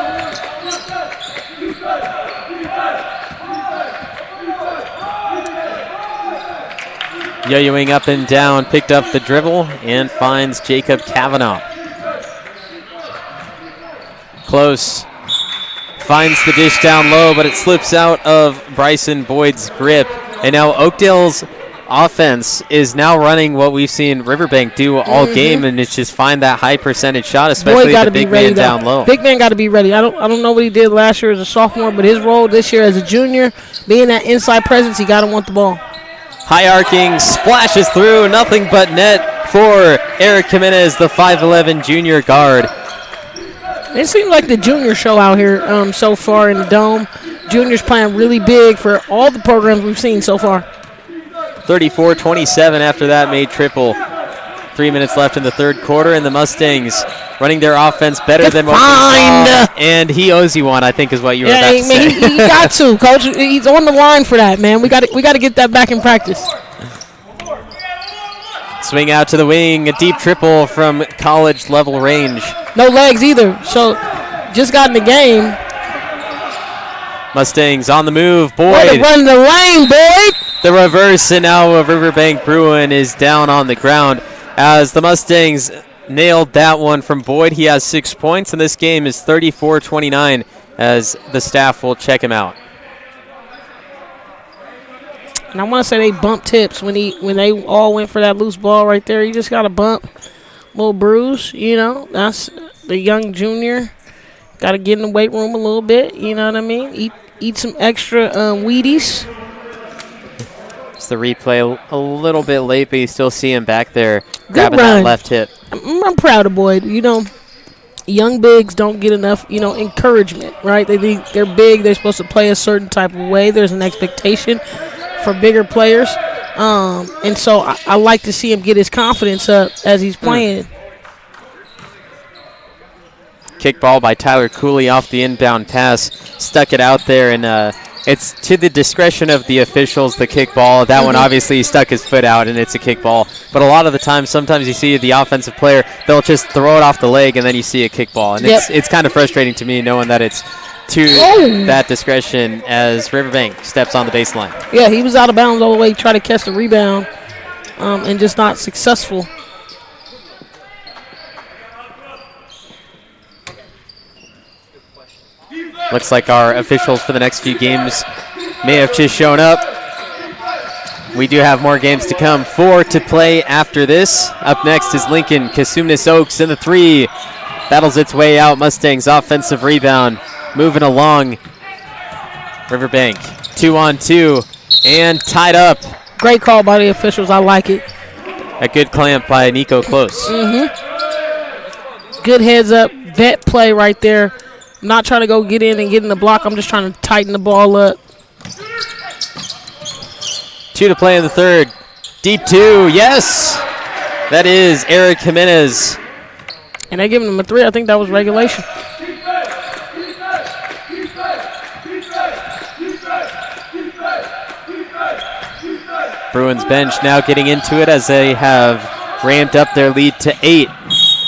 Yo-yoing up and down, picked up the dribble and finds Jacob Kavanaugh. Close. Finds the dish down low, but it slips out of Bryson Boyd's grip. And now Oakdale's offense is now running what we've seen Riverbank do all game, and it's just find that high percentage shot, especially the big man down low. Big man got to be ready. I don't know what he did last year as a sophomore, but his role this year as a junior, being that inside presence, he got to want the ball. High arcing, splashes through, nothing but net for Eric Jimenez, the 5'11 junior guard. It seems like the junior show out here so far in the Dome. Juniors playing really big for all the programs we've seen so far. 34-27 after that made triple. 3 minutes left in the third quarter, and the Mustangs running their offense better than what we saw. And he owes you one, I think, is what you were about to say. He got to, Coach. He's on the line for that, man. We got to get that back in practice. Swing out to the wing, a deep triple from college level range. No legs either, so just got in the game. Mustangs on the move. Boyd run the lane, Boyd. The reverse, and now Riverbank Bruin is down on the ground as the Mustangs nailed that one from Boyd. He has 6 points, and this game is 34-29 as the staff will check him out. And I want to say they bumped tips when they all went for that loose ball right there. He just got a bump, little bruise. That's the young junior. Got to get in the weight room a little bit. You know what I mean? Eat some extra Wheaties. It's the replay a little bit late, but you still see him back there grabbing that left hip. I'm proud of Boyd. Young bigs don't get enough, encouragement, right? They think they're big. They're supposed to play a certain type of way. There's an expectation for bigger players. And so I like to see him get his confidence up as he's playing. Kick ball by Tyler Cooley off the inbound pass. Stuck it out there, and it's to the discretion of the officials, the kick ball. That one, obviously, he stuck his foot out, and it's a kick ball. But a lot of the time, sometimes you see the offensive player, they'll just throw it off the leg, and then you see a kick ball. And it's kind of frustrating to me knowing that it's to that discretion as Riverbank steps on the baseline. Yeah, he was out of bounds all the way, trying to catch the rebound, and just not successful. Looks like our officials for the next few games may have just shown up. We do have more games to come. 4 to play after this. Up next is Lincoln Cosumnes Oaks in the 3. Battles its way out. Mustangs offensive rebound. Moving along. Riverbank 2-on-2 and tied up. Great call by the officials. I like it. A good clamp by Nico Close. Good heads up. Vet play right there. I'm not trying to go get in and get in the block. I'm just trying to tighten the ball up. 2 to play in the third. Deep 2. Yes. That is Eric Jimenez. And they giving him a 3. I think that was regulation. Bruins bench now getting into it as they have ramped up their lead to 8.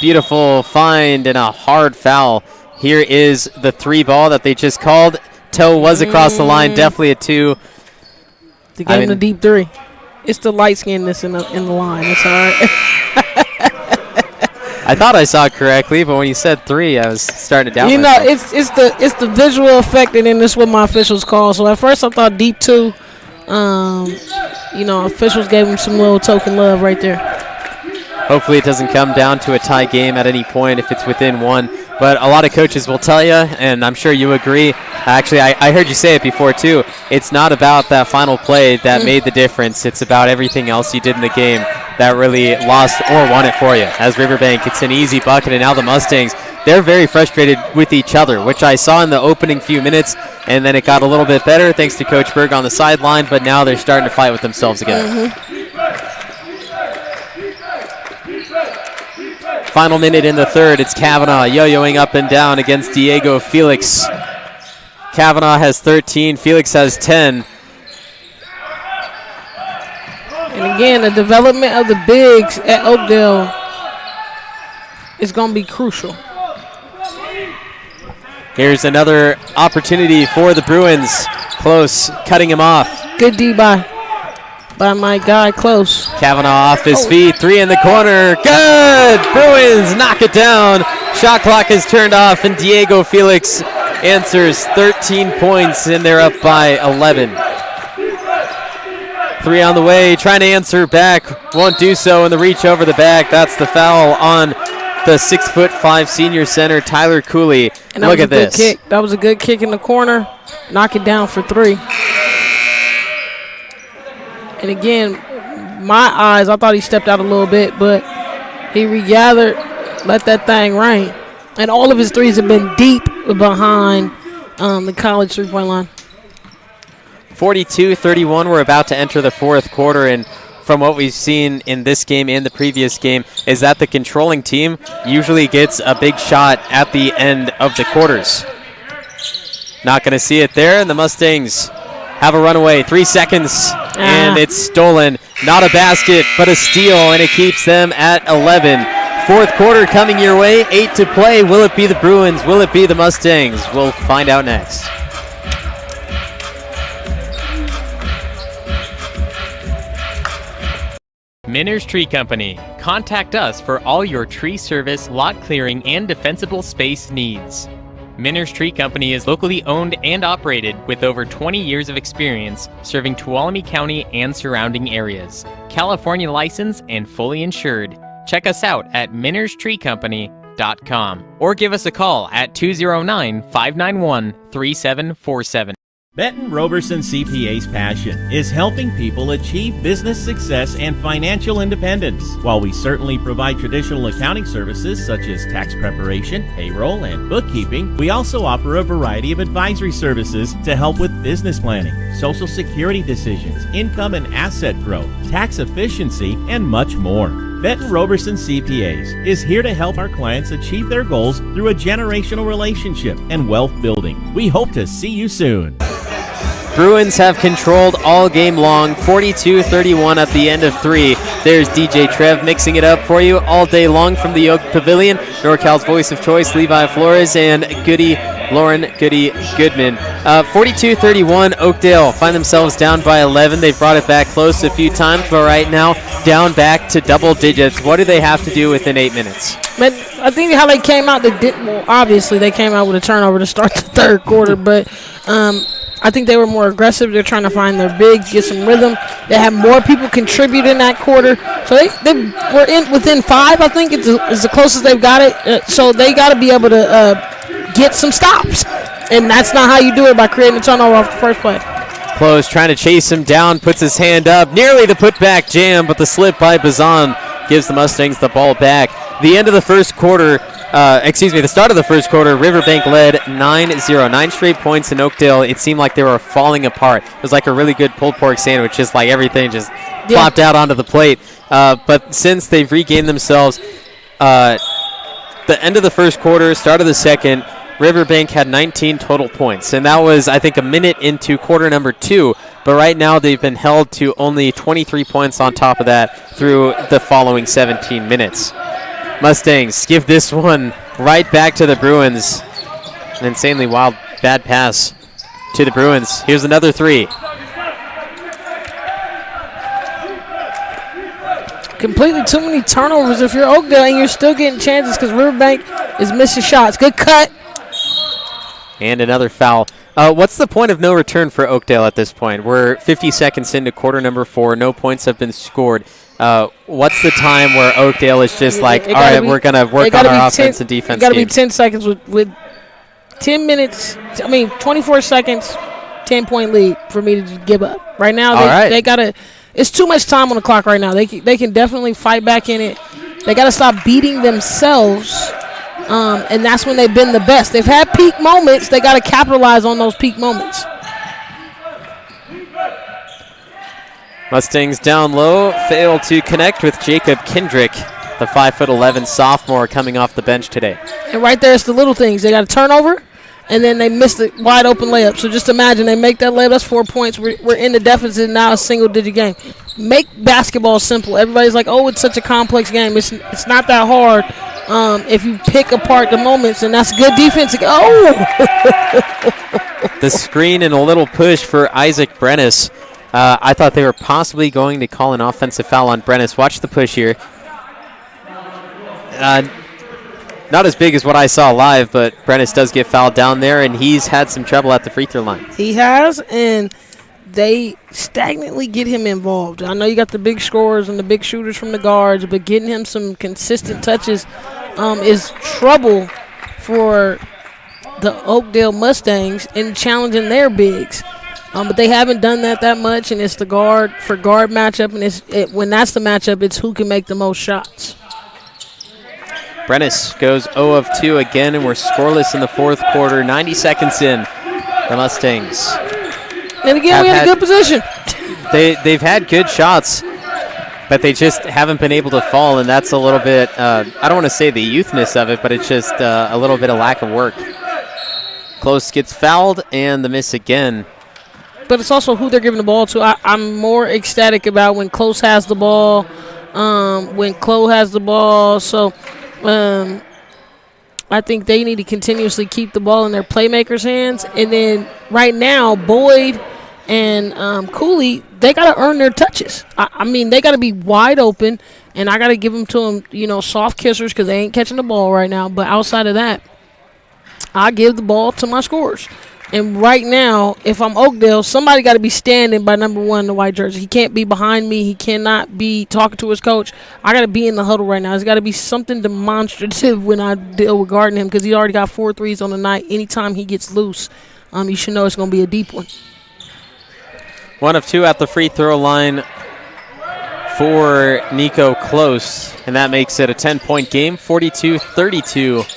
Beautiful find and a hard foul. Here is the 3 ball that they just called. Toe was across the line, definitely a 2. To get him the deep 3. It's the light skinness in the line. It's all right. I thought I saw it correctly, but when you said 3, I was starting to doubt You know, myself. it's the visual effect, and then this is what my officials call. So at first I thought deep 2. Officials gave him some little token love right there. Hopefully it doesn't come down to a tie game at any point if it's within 1. But a lot of coaches will tell you, and I'm sure you agree. Actually, I heard you say it before, too. It's not about that final play that made the difference. It's about everything else you did in the game that really lost or won it for you. As Riverbank, it's an easy bucket, and now the Mustangs, they're very frustrated with each other, which I saw in the opening few minutes, and then it got a little bit better thanks to Coach Berg on the sideline, but now they're starting to fight with themselves again. Final minute in the third. It's Kavanaugh yo-yoing up and down against Diego Felix. Kavanaugh has 13. Felix has 10. And again, the development of the bigs at Oakdale is going to be crucial. Here's another opportunity for the Bruins. Close, cutting him off. Good D by my guy, Close. Kavanaugh off his feet. 3 in the corner. Good! Bruins knock it down. Shot clock is turned off, and Diego Felix answers 13 points, and they're up by 11. 3 on the way, trying to answer back. Won't do so in the reach over the back. That's the foul on the 6'5" senior center, Tyler Cooley. And look at this. Kick. That was a good kick in the corner. Knock it down for 3. And again, my eyes, I thought he stepped out a little bit, but he regathered, let that thing rain. And all of his threes have been deep behind the college three-point line. 42-31, we're about to enter the fourth quarter, and from what we've seen in this game and the previous game is that the controlling team usually gets a big shot at the end of the quarters. Not going to see it there, and the Mustangs have a runaway. 3 seconds, and it's stolen. Not a basket, but a steal, and it keeps them at 11. Fourth quarter coming your way, 8 to play. Will it be the Bruins? Will it be the Mustangs? We'll find out next. Minner's Tree Company. Contact us for all your tree service, lot clearing, and defensible space needs. Minner's Tree Company is locally owned and operated with over 20 years of experience serving Tuolumne County and surrounding areas. California licensed and fully insured. Check us out at minnerstreecompany.com or give us a call at 209-591-3747. Benton Roberson CPA's passion is helping people achieve business success and financial independence. While we certainly provide traditional accounting services such as tax preparation, payroll, and bookkeeping, we also offer a variety of advisory services to help with business planning, Social Security decisions, income and asset growth, tax efficiency, and much more. Benton Roberson CPAs is here to help our clients achieve their goals through a generational relationship and wealth building. We hope to see you soon. Bruins have controlled all game long, 42-31 at the end of 3. There's DJ Trev mixing it up for you all day long from the Oak Pavilion. NorCal's voice of choice, Levi Flores, and Lauren Goody Goodman. 42-31, Oakdale find themselves down by 11. They've brought it back close a few times, but right now down back to double digits. What do they have to do within 8 minutes? But I think how they came out, obviously they came out with a turnover to start the third quarter, but I think they were more aggressive. They're trying to find their bigs, get some rhythm. They have more people contribute in that quarter. So they were within 5, I think. It's the closest they've got it. So they got to be able to get some stops. And that's not how you do it, by creating a turnover off the first play. Close, trying to chase him down, puts his hand up. Nearly the putback jam, but the slip by Bazan gives the Mustangs the ball back. The end of the first quarter, the start of the first quarter, Riverbank led 9-0. 9 straight points in Oakdale. It seemed like they were falling apart. It was like a really good pulled pork sandwich, just like everything just plopped out onto the plate. But since they've regained themselves, the end of the first quarter, start of the second, Riverbank had 19 total points. And that was, I think, a minute into quarter number 2 But right now they've been held to only 23 points on top of that through the following 17 minutes. Mustangs give this one right back to the Bruins. An insanely wild, bad pass to the Bruins. Here's another three. Completely too many turnovers if you're Oakdale and you're still getting chances because Riverbank is missing shots. Good cut. And another foul. What's the point of no return for Oakdale at this point? We're 50 seconds into quarter number 4. No points have been scored. What's the time where Oakdale is just like, all right, we're going to work on our offense and defense? It's got to be 10 seconds with 10 minutes. 24 seconds, 10-point lead for me to just give up. Right now, they got to. It's too much time on the clock right now. They can definitely fight back in it. They got to stop beating themselves. And that's when they've been the best. They've had peak moments. They got to capitalize on those peak moments. Mustangs down low, fail to connect with Jacob Kendrick, the 5'11" sophomore coming off the bench today. And right there, it's the little things. They got a turnover, and then they missed the wide open layup. So just imagine they make that layup. That's 4 points. We're in the deficit now, a single-digit game. Make basketball simple. Everybody's like, oh, it's such a complex game. It's not that hard. If you pick apart the moments, and that's good defense. Oh! The screen and a little push for Isaac Brennis. I thought they were possibly going to call an offensive foul on Brennis. Watch the push here. Not as big as what I saw live, but Brennis does get fouled down there, and he's had some trouble at the free throw line. He has, and they stagnantly get him involved. I know you got the big scorers and the big shooters from the guards, but getting him some consistent touches is trouble for the Oakdale Mustangs in challenging their bigs. But they haven't done that much, and it's the guard for guard matchup, and when that's the matchup, it's who can make the most shots. Brennis goes 0 of 2 again, and we're scoreless in the fourth quarter. 90 seconds in. The Mustangs. And again, we had a good position. They've had good shots, but they just haven't been able to fall, and that's a little bit, I don't want to say the youthness of it, but it's just a little bit of lack of work. Close gets fouled, and the miss again. But it's also who they're giving the ball to. I'm more ecstatic about when Close has the ball, when Chloe has the ball. So I think they need to continuously keep the ball in their playmakers' hands. And then right now, Boyd and Cooley, they got to earn their touches. I mean, they got to be wide open, and I got to give them to them, soft kissers because they ain't catching the ball right now. But outside of that, I give the ball to my scorers. And right now, if I'm Oakdale, somebody got to be standing by number 1 in the white jersey. He can't be behind me. He cannot be talking to his coach. I got to be in the huddle right now. There's got to be something demonstrative when I deal with guarding him because he already got 4 threes on the night. Anytime he gets loose, you should know it's going to be a deep one. 1 of 2 at the free throw line for Nico Close, and that makes it a 10-point game, 42-32.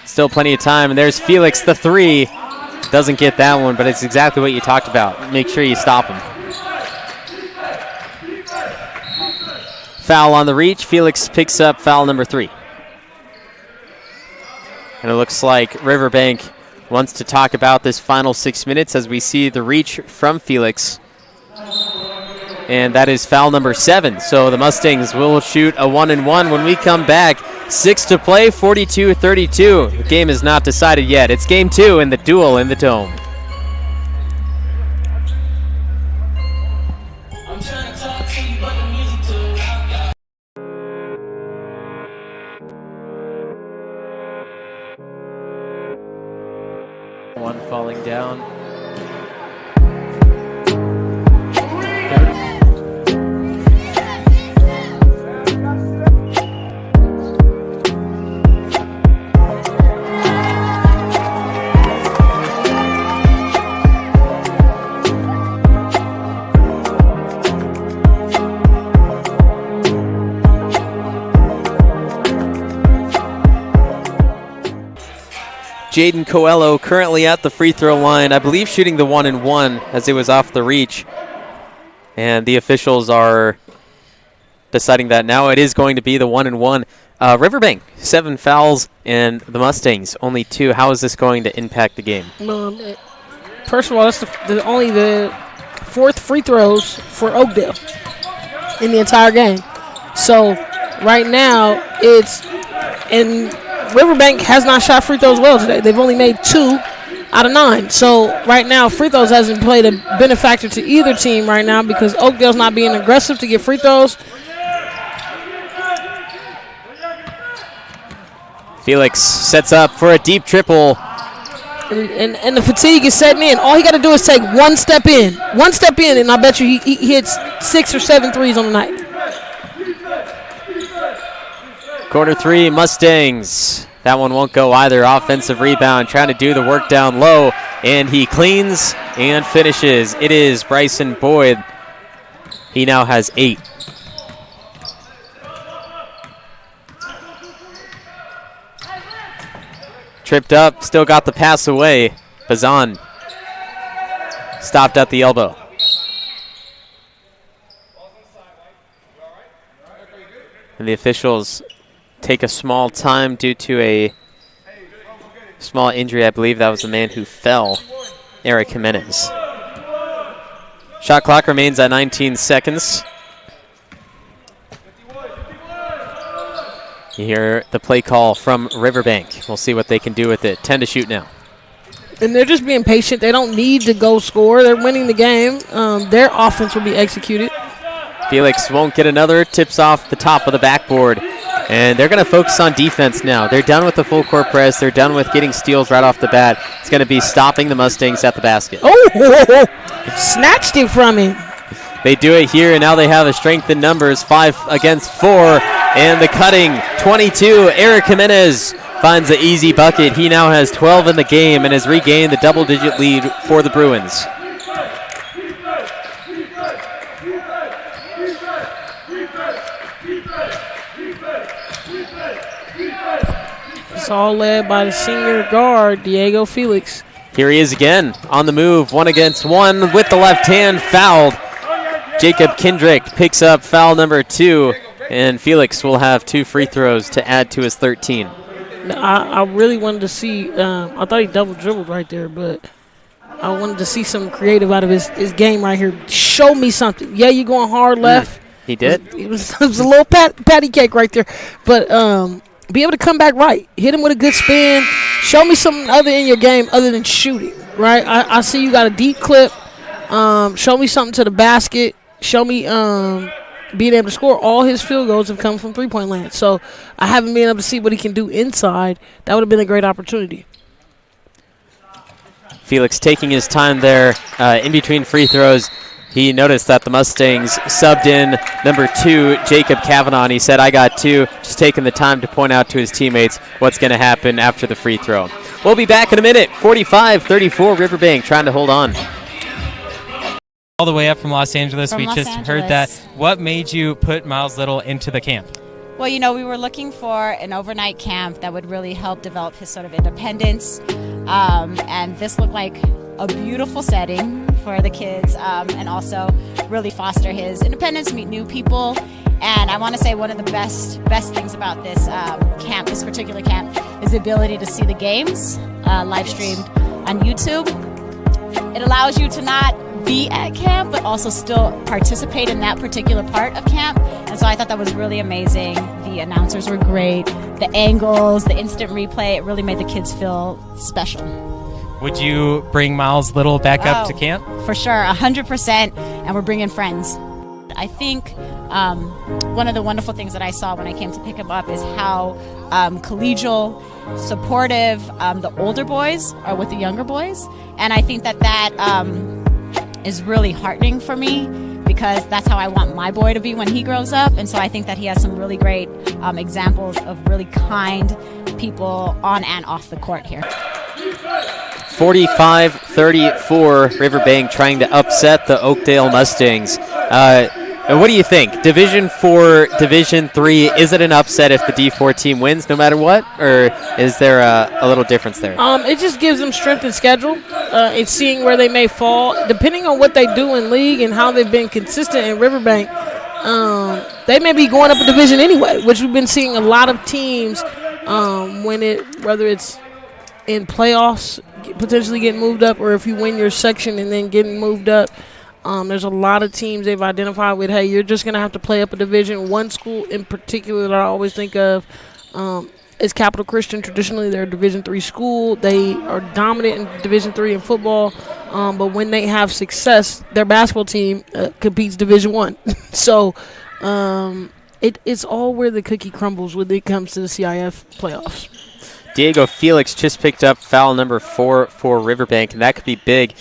Still plenty of time, and there's Felix, the 3. Doesn't get that one, but it's exactly what you talked about. Make sure you stop him. Foul on the reach. Felix picks up foul number 3. And it looks like Riverbank wants to talk about this final 6 minutes as we see the reach from Felix. And that is foul number 7. So the Mustangs will shoot a 1-and-1 when we come back. 6 to play, 42-32. The game is not decided yet. It's game 2 in the Duel in the Dome. One falling down. Jaden Coelho currently at the free throw line, I believe shooting the 1-and-1 as it was off the reach. And the officials are deciding that now it is going to be the 1-and-1. Riverbank, 7 fouls, and the Mustangs, only 2. How is this going to impact the game? First of all, that's only the fourth free throws for Oakdale in the entire game. So right now and Riverbank has not shot free throws well today. They've only made 2 out of 9. So right now, free throws hasn't played a benefactor to either team right now because Oakdale's not being aggressive to get free throws. Felix sets up for a deep triple. And the fatigue is setting in. All he got to do is take one step in, and I bet you he hits 6 or 7 threes on the night. Quarter 3, Mustangs. That one won't go either. Offensive rebound, trying to do the work down low, and he cleans and finishes. It is Bryson Boyd. He now has 8. Tripped up, still got the pass away. Bazan stopped at the elbow. And the officials take a small time due to a small injury. I believe that was the man who fell, Eric Jimenez. Shot clock remains at 19 seconds. You hear the play call from Riverbank. We'll see what they can do with it. 10 to shoot now. And they're just being patient. They don't need to go score. They're winning the game. Their offense will be executed. Felix won't get another. Tips off the top of the backboard. And they're going to focus on defense now. They're done with the full court press. They're done with getting steals right off the bat. It's going to be stopping the Mustangs at the basket. Oh, snatched it from him. They do it here, and now they have a strength in numbers, 5 against 4. And the cutting, 22, Eric Jimenez finds the easy bucket. He now has 12 in the game and has regained the double-digit lead for the Bruins. It's all led by the senior guard, Diego Felix. Here he is again on the move, 1 against 1 with the left hand, fouled. Jacob Kendrick picks up foul number 2, and Felix will have 2 free throws to add to his 13. I really wanted to see, I thought he double dribbled right there, but I wanted to see some creative out of his game right here. Show me something. Yeah, you're going hard left. He did. It was a little patty cake right there, but be able to come back right. Hit him with a good spin. Show me something other in your game other than shooting, right? I see you got a deep clip. Show me something to the basket. Show me being able to score. All his field goals have come from three-point land. So I haven't been able to see what he can do inside. That would have been a great opportunity. Felix taking his time there in between free throws. He noticed that the Mustangs subbed in number 2, Jacob Kavanaugh, and he said, I got 2, just taking the time to point out to his teammates what's going to happen after the free throw. We'll be back in a minute. 45-34, Riverbank trying to hold on. All the way up from Los Angeles. From We Los just Angeles. heard that. What made you put Miles Little into the camp? Well, you know, we were looking for an overnight camp that would really help develop his sort of independence. And this looked like a beautiful setting for the kids, and also really foster his independence, meet new people. And I want to say one of the best things about this camp, this particular camp, is the ability to see the games live streamed on YouTube. It allows you to not be at camp, but also still participate in that particular part of camp. And so I thought that was really amazing. The announcers were great. The angles, the instant replay, it really made the kids feel special. Would you bring Miles Little back up to camp? For sure, 100%, and we're bringing friends. I think one of the wonderful things that I saw when I came to pick him up is how collegial, supportive the older boys are with the younger boys. And I think that is really heartening for me, because that's how I want my boy to be when he grows up. And so I think that he has some really great examples of really kind people on and off the court here. 45-34, Riverbank trying to upset the Oakdale Mustangs. And what do you think? Division 4, Division 3, is it an upset if the D4 team wins no matter what? Or is there a little difference there? It just gives them strength in schedule. It's seeing where they may fall. Depending on what they do in league and how they've been consistent in Riverbank, they may be going up a division anyway, which we've been seeing a lot of teams whether it's in playoffs, potentially getting moved up, or if you win your section and then getting moved up. There's a lot of teams they've identified with, hey, you're just going to have to play up a Division I school in particular that I always think of is Capital Christian. Traditionally, they're a Division III school. They are dominant in Division III in football, but when they have success, their basketball team competes Division I. So it's all where the cookie crumbles when it comes to the CIF playoffs. Diego Felix just picked up foul number 4 for Riverbank, and that could be big.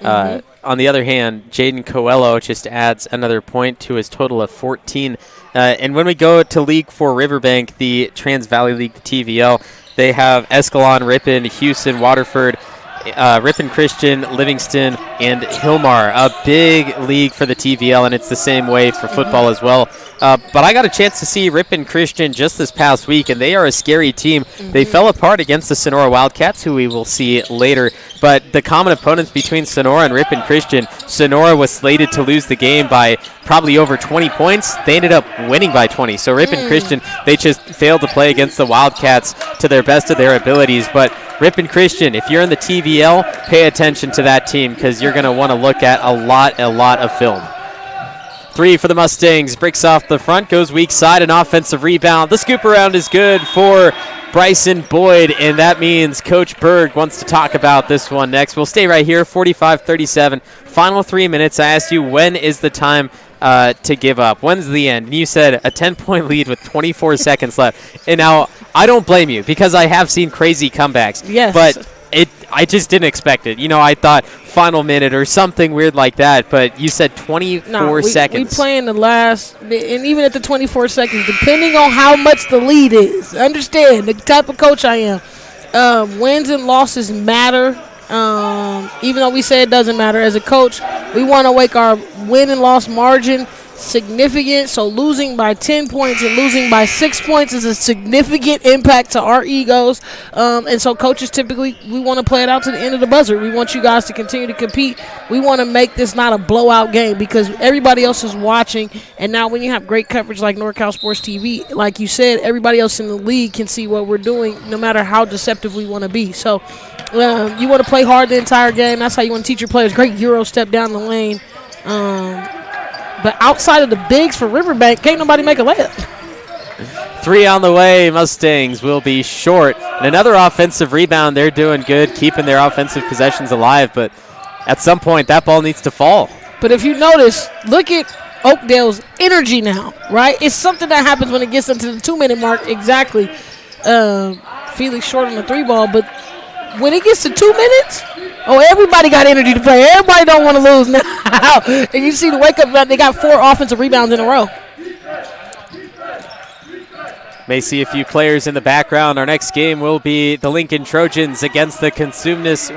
On the other hand, Jaden Coelho just adds another point to his total of 14. And when we go to League for Riverbank, the Trans Valley League, the TVL, they have Escalon, Ripon, Houston, Waterford, Ripon Christian, Livingston, and Hilmar. A big league for the TVL, and it's the same way for football as well. But I got a chance to see Ripon Christian just this past week, and they are a scary team. They fell apart against the Sonora Wildcats, who we will see later. But the common opponents between Sonora and Ripon Christian, Sonora was slated to lose the game by probably over 20 points. They ended up winning by 20. So Ripon Christian, they just failed to play against the Wildcats to their best of their abilities. But Ripon Christian, if you're in the TVL, pay attention to that team because you're going to want to look at a lot of film. 3 for the Mustangs. Breaks off the front, goes weak side, an offensive rebound. The scoop around is good for Bryson Boyd, and that means Coach Berg wants to talk about this one next. We'll stay right here, 45-37. Final 3 minutes. I asked you, when is the time to give up? When's the end? And you said a 10-point lead with 24 seconds left. And now, I don't blame you because I have seen crazy comebacks. Yes. But I just didn't expect it. I thought final minute or something weird like that, but you said 24 seconds. We play in the last, and even at the 24 seconds, depending on how much the lead is. Understand the type of coach I am. Wins and losses matter. Even though we say it doesn't matter, as a coach, we want to make our win and loss margin significant. So losing by 10 points and losing by 6 points is a significant impact to our egos. And so coaches typically, we want to play it out to the end of the buzzer. We want you guys to continue to compete. We want to make this not a blowout game because everybody else is watching. And now when you have great coverage like NorCal Sports TV, like you said, everybody else in the league can see what we're doing no matter how deceptive we want to be. So you want to play hard the entire game. That's how you want to teach your players. Great Euro step down the lane. But outside of the bigs for Riverbank, can't nobody make a layup. 3 on the way. Mustangs will be short. And another offensive rebound. They're doing good, keeping their offensive possessions alive. But at some point, that ball needs to fall. But if you notice, look at Oakdale's energy now, right? It's something that happens when it gets into the 2-minute mark. Exactly. Felix short on the 3 ball. But when it gets to 2 minutes, everybody got energy to play. Everybody don't want to lose now. And you see the wake up, they got 4 offensive rebounds in a row. May see a few players in the background. Our next game will be the Lincoln Trojans against the Consumnes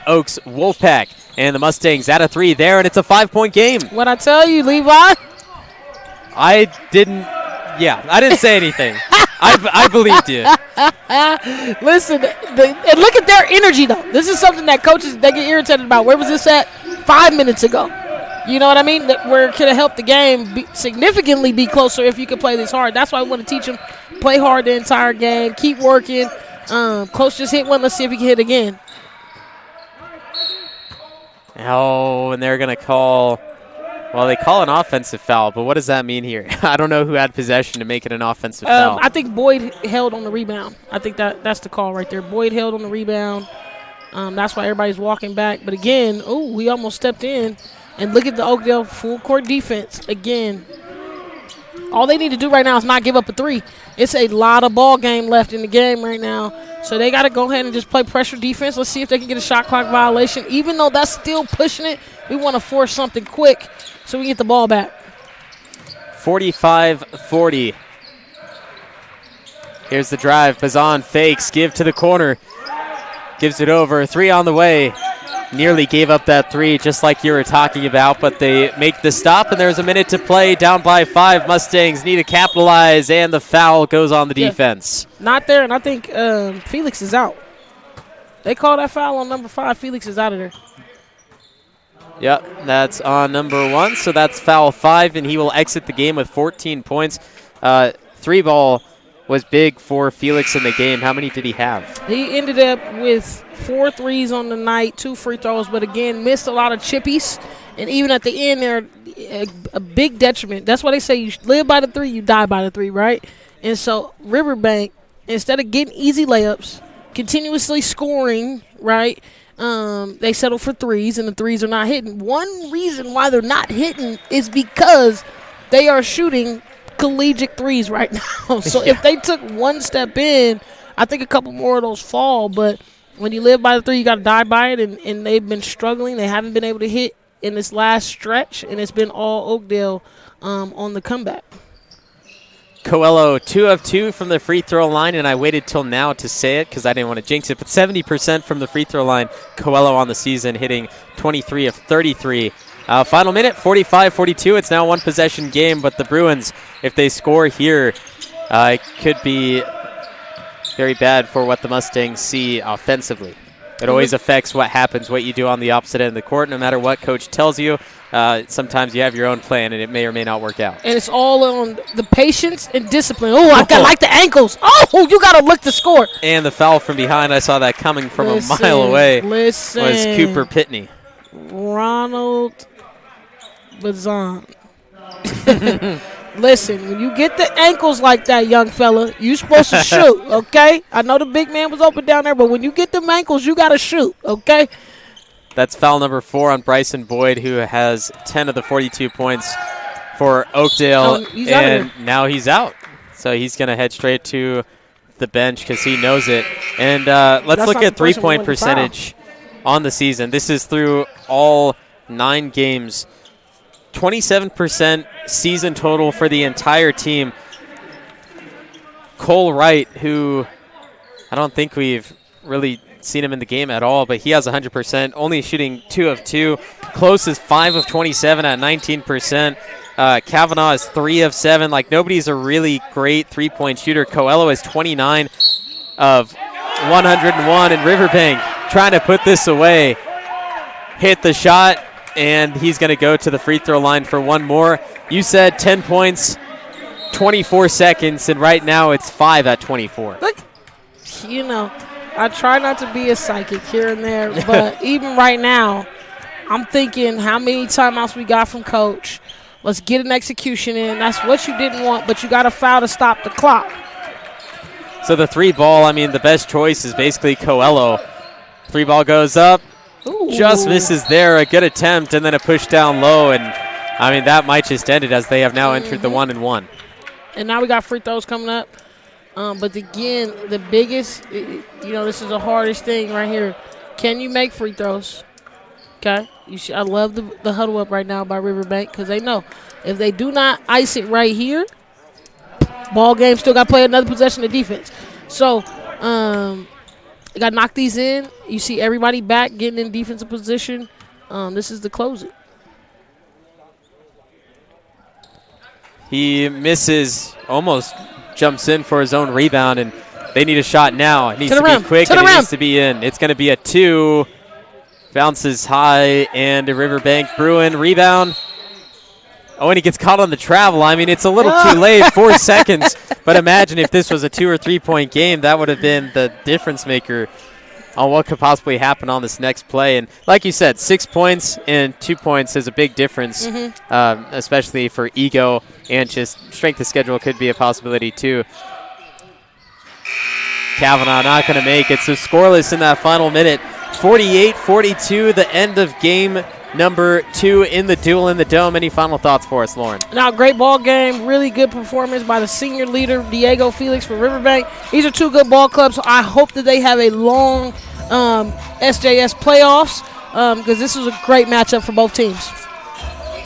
Oaks Wolfpack. And the Mustangs at a 3 there, and it's a 5-point game. What'd I tell you, Levi? I didn't say anything. I believed you. Listen, and look at their energy, though. This is something that coaches, they get irritated about. Where was this at 5 minutes ago? You know what I mean? Where it could have helped the game significantly be closer if you could play this hard. That's why I want to teach them, play hard the entire game, keep working. Coach just hit one. Let's see if he can hit again. Oh, and they're going to call... Well, they call an offensive foul, but what does that mean here? I don't know who had possession to make it an offensive foul. I think Boyd held on the rebound. I think that's the call right there. Boyd held on the rebound. That's why everybody's walking back. But again, we almost stepped in. And look at the Oakdale full court defense again. All they need to do right now is not give up a 3. It's a lot of ball game left in the game right now. So they got to go ahead and just play pressure defense. Let's see if they can get a shot clock violation. Even though that's still pushing it, we want to force something quick so we get the ball back. 45-40. Here's the drive. Bazan fakes, give to the corner. Gives it over. 3 on the way. Nearly gave up that 3 just like you were talking about, but they make the stop, and there's a minute to play. Down by 5. Mustangs need to capitalize, and the foul goes on the defense. Not there, and I think Felix is out. They call that foul on number 5. Felix is out of there. Yep, that's on number 1, so that's foul 5, and he will exit the game with 14 points. 3 ball was big for Felix in the game. How many did he have? He ended up with 4 threes on the night, 2 free throws, but again, missed a lot of chippies. And even at the end, they're a big detriment. That's why they say you live by the 3, you die by the 3, right? And so Riverbank, instead of getting easy layups, continuously scoring, right, they settle for 3s, and the 3s are not hitting. One reason why they're not hitting is because they are shooting collegiate 3s right now. So if they took one step in, I think a couple more of those fall. But when you live by the 3, you got to die by it, and they've been struggling. They haven't been able to hit in this last stretch, and it's been all Oakdale on the comeback. Coelho, 2 of 2 from the free throw line, and I waited till now to say it because I didn't want to jinx it, but 70% from the free throw line. Coelho on the season, hitting 23 of 33. Final minute, 45-42. It's now a one-possession game, but the Bruins, if they score here, it could be very bad for what the Mustangs see offensively. It always affects what happens, what you do on the opposite end of the court, no matter what coach tells you. Sometimes you have your own plan, and it may or may not work out. And it's all on the patience and discipline. Oh, I like the ankles. Oh, you got to look to score. And the foul from behind, I saw that coming from a mile away, was Cooper Pitney. Ronald Bazan. Listen, when you get the ankles like that, young fella, you supposed to shoot, okay? I know the big man was open down there, but when you get them ankles, you got to shoot, okay? That's foul number 4 on Bryson Boyd, who has 10 of the 42 points for Oakdale, and now he's out. So he's going to head straight to the bench because he knows it. And let's look at three-point percentage on the season. This is through all 9 games. 27% season total for the entire team. Cole Wright, who I don't think we've really seen him in the game at all, but he has 100%, only shooting 2 of 2. Close is 5 of 27 at 19%. Kavanaugh is 3 of 7. Like, nobody's a really great three-point shooter. Coelho is 29 of 101, and Riverbank trying to put this away. Hit the shot, and he's going to go to the free throw line for one more. You said 10 points, 24 seconds, and right now it's 5 at 24. Look, you know, I try not to be a psychic here and there, but even right now, I'm thinking how many timeouts we got from Coach. Let's get an execution in. That's what you didn't want, but you got a foul to stop the clock. So the 3-ball, I mean, the best choice is basically Coelho. 3-ball goes up. Ooh. Just misses there. A good attempt, and then a push down low, and I mean that might just end it as they have now entered the 1-and-1. And now we got free throws coming up. But again, the biggest, this is the hardest thing right here. Can you make free throws? Okay. I love the huddle up right now by Riverbank because they know if they do not ice it right here, ball game still got to play another possession of defense. So, you got to knock these in. You see everybody back getting in defensive position. This is the close it. He misses, almost jumps in for his own rebound, and they need a shot now. It needs to be quick, and it needs to be in. It's going to be a 2. Bounces high, and a Riverbank Bruin rebound. Oh, and he gets caught on the travel. I mean, it's a little too late, 4 seconds. But imagine if this was a 2 or 3 point game, that would have been the difference maker on what could possibly happen on this next play. And like you said, 6 points and 2 points is a big difference, especially for ego, and just strength of schedule could be a possibility too. Kavanaugh not going to make it, so scoreless in that final minute. 48-42, the end of game number 2 in the Duel in the Dome. Any final thoughts for us, Lauren? Now, great ball game. Really good performance by the senior leader, Diego Felix for Riverbank. These are 2 good ball clubs. So I hope that they have a long SJS playoffs because this was a great matchup for both teams.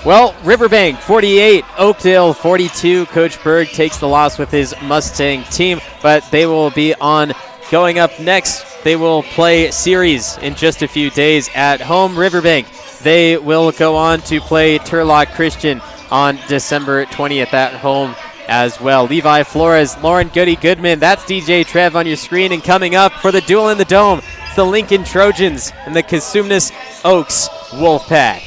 Well, Riverbank 48, Oakdale 42. Coach Berg takes the loss with his Mustang team, but they will be on going up next. They will play series in just a few days at home. Riverbank, they will go on to play Turlock Christian on December 20th at home as well. Levi Flores, Lauren Goody-Goodman, that's DJ Trev on your screen. And coming up for the Duel in the Dome, it's the Lincoln Trojans and the Cosumnes Oaks Wolfpack.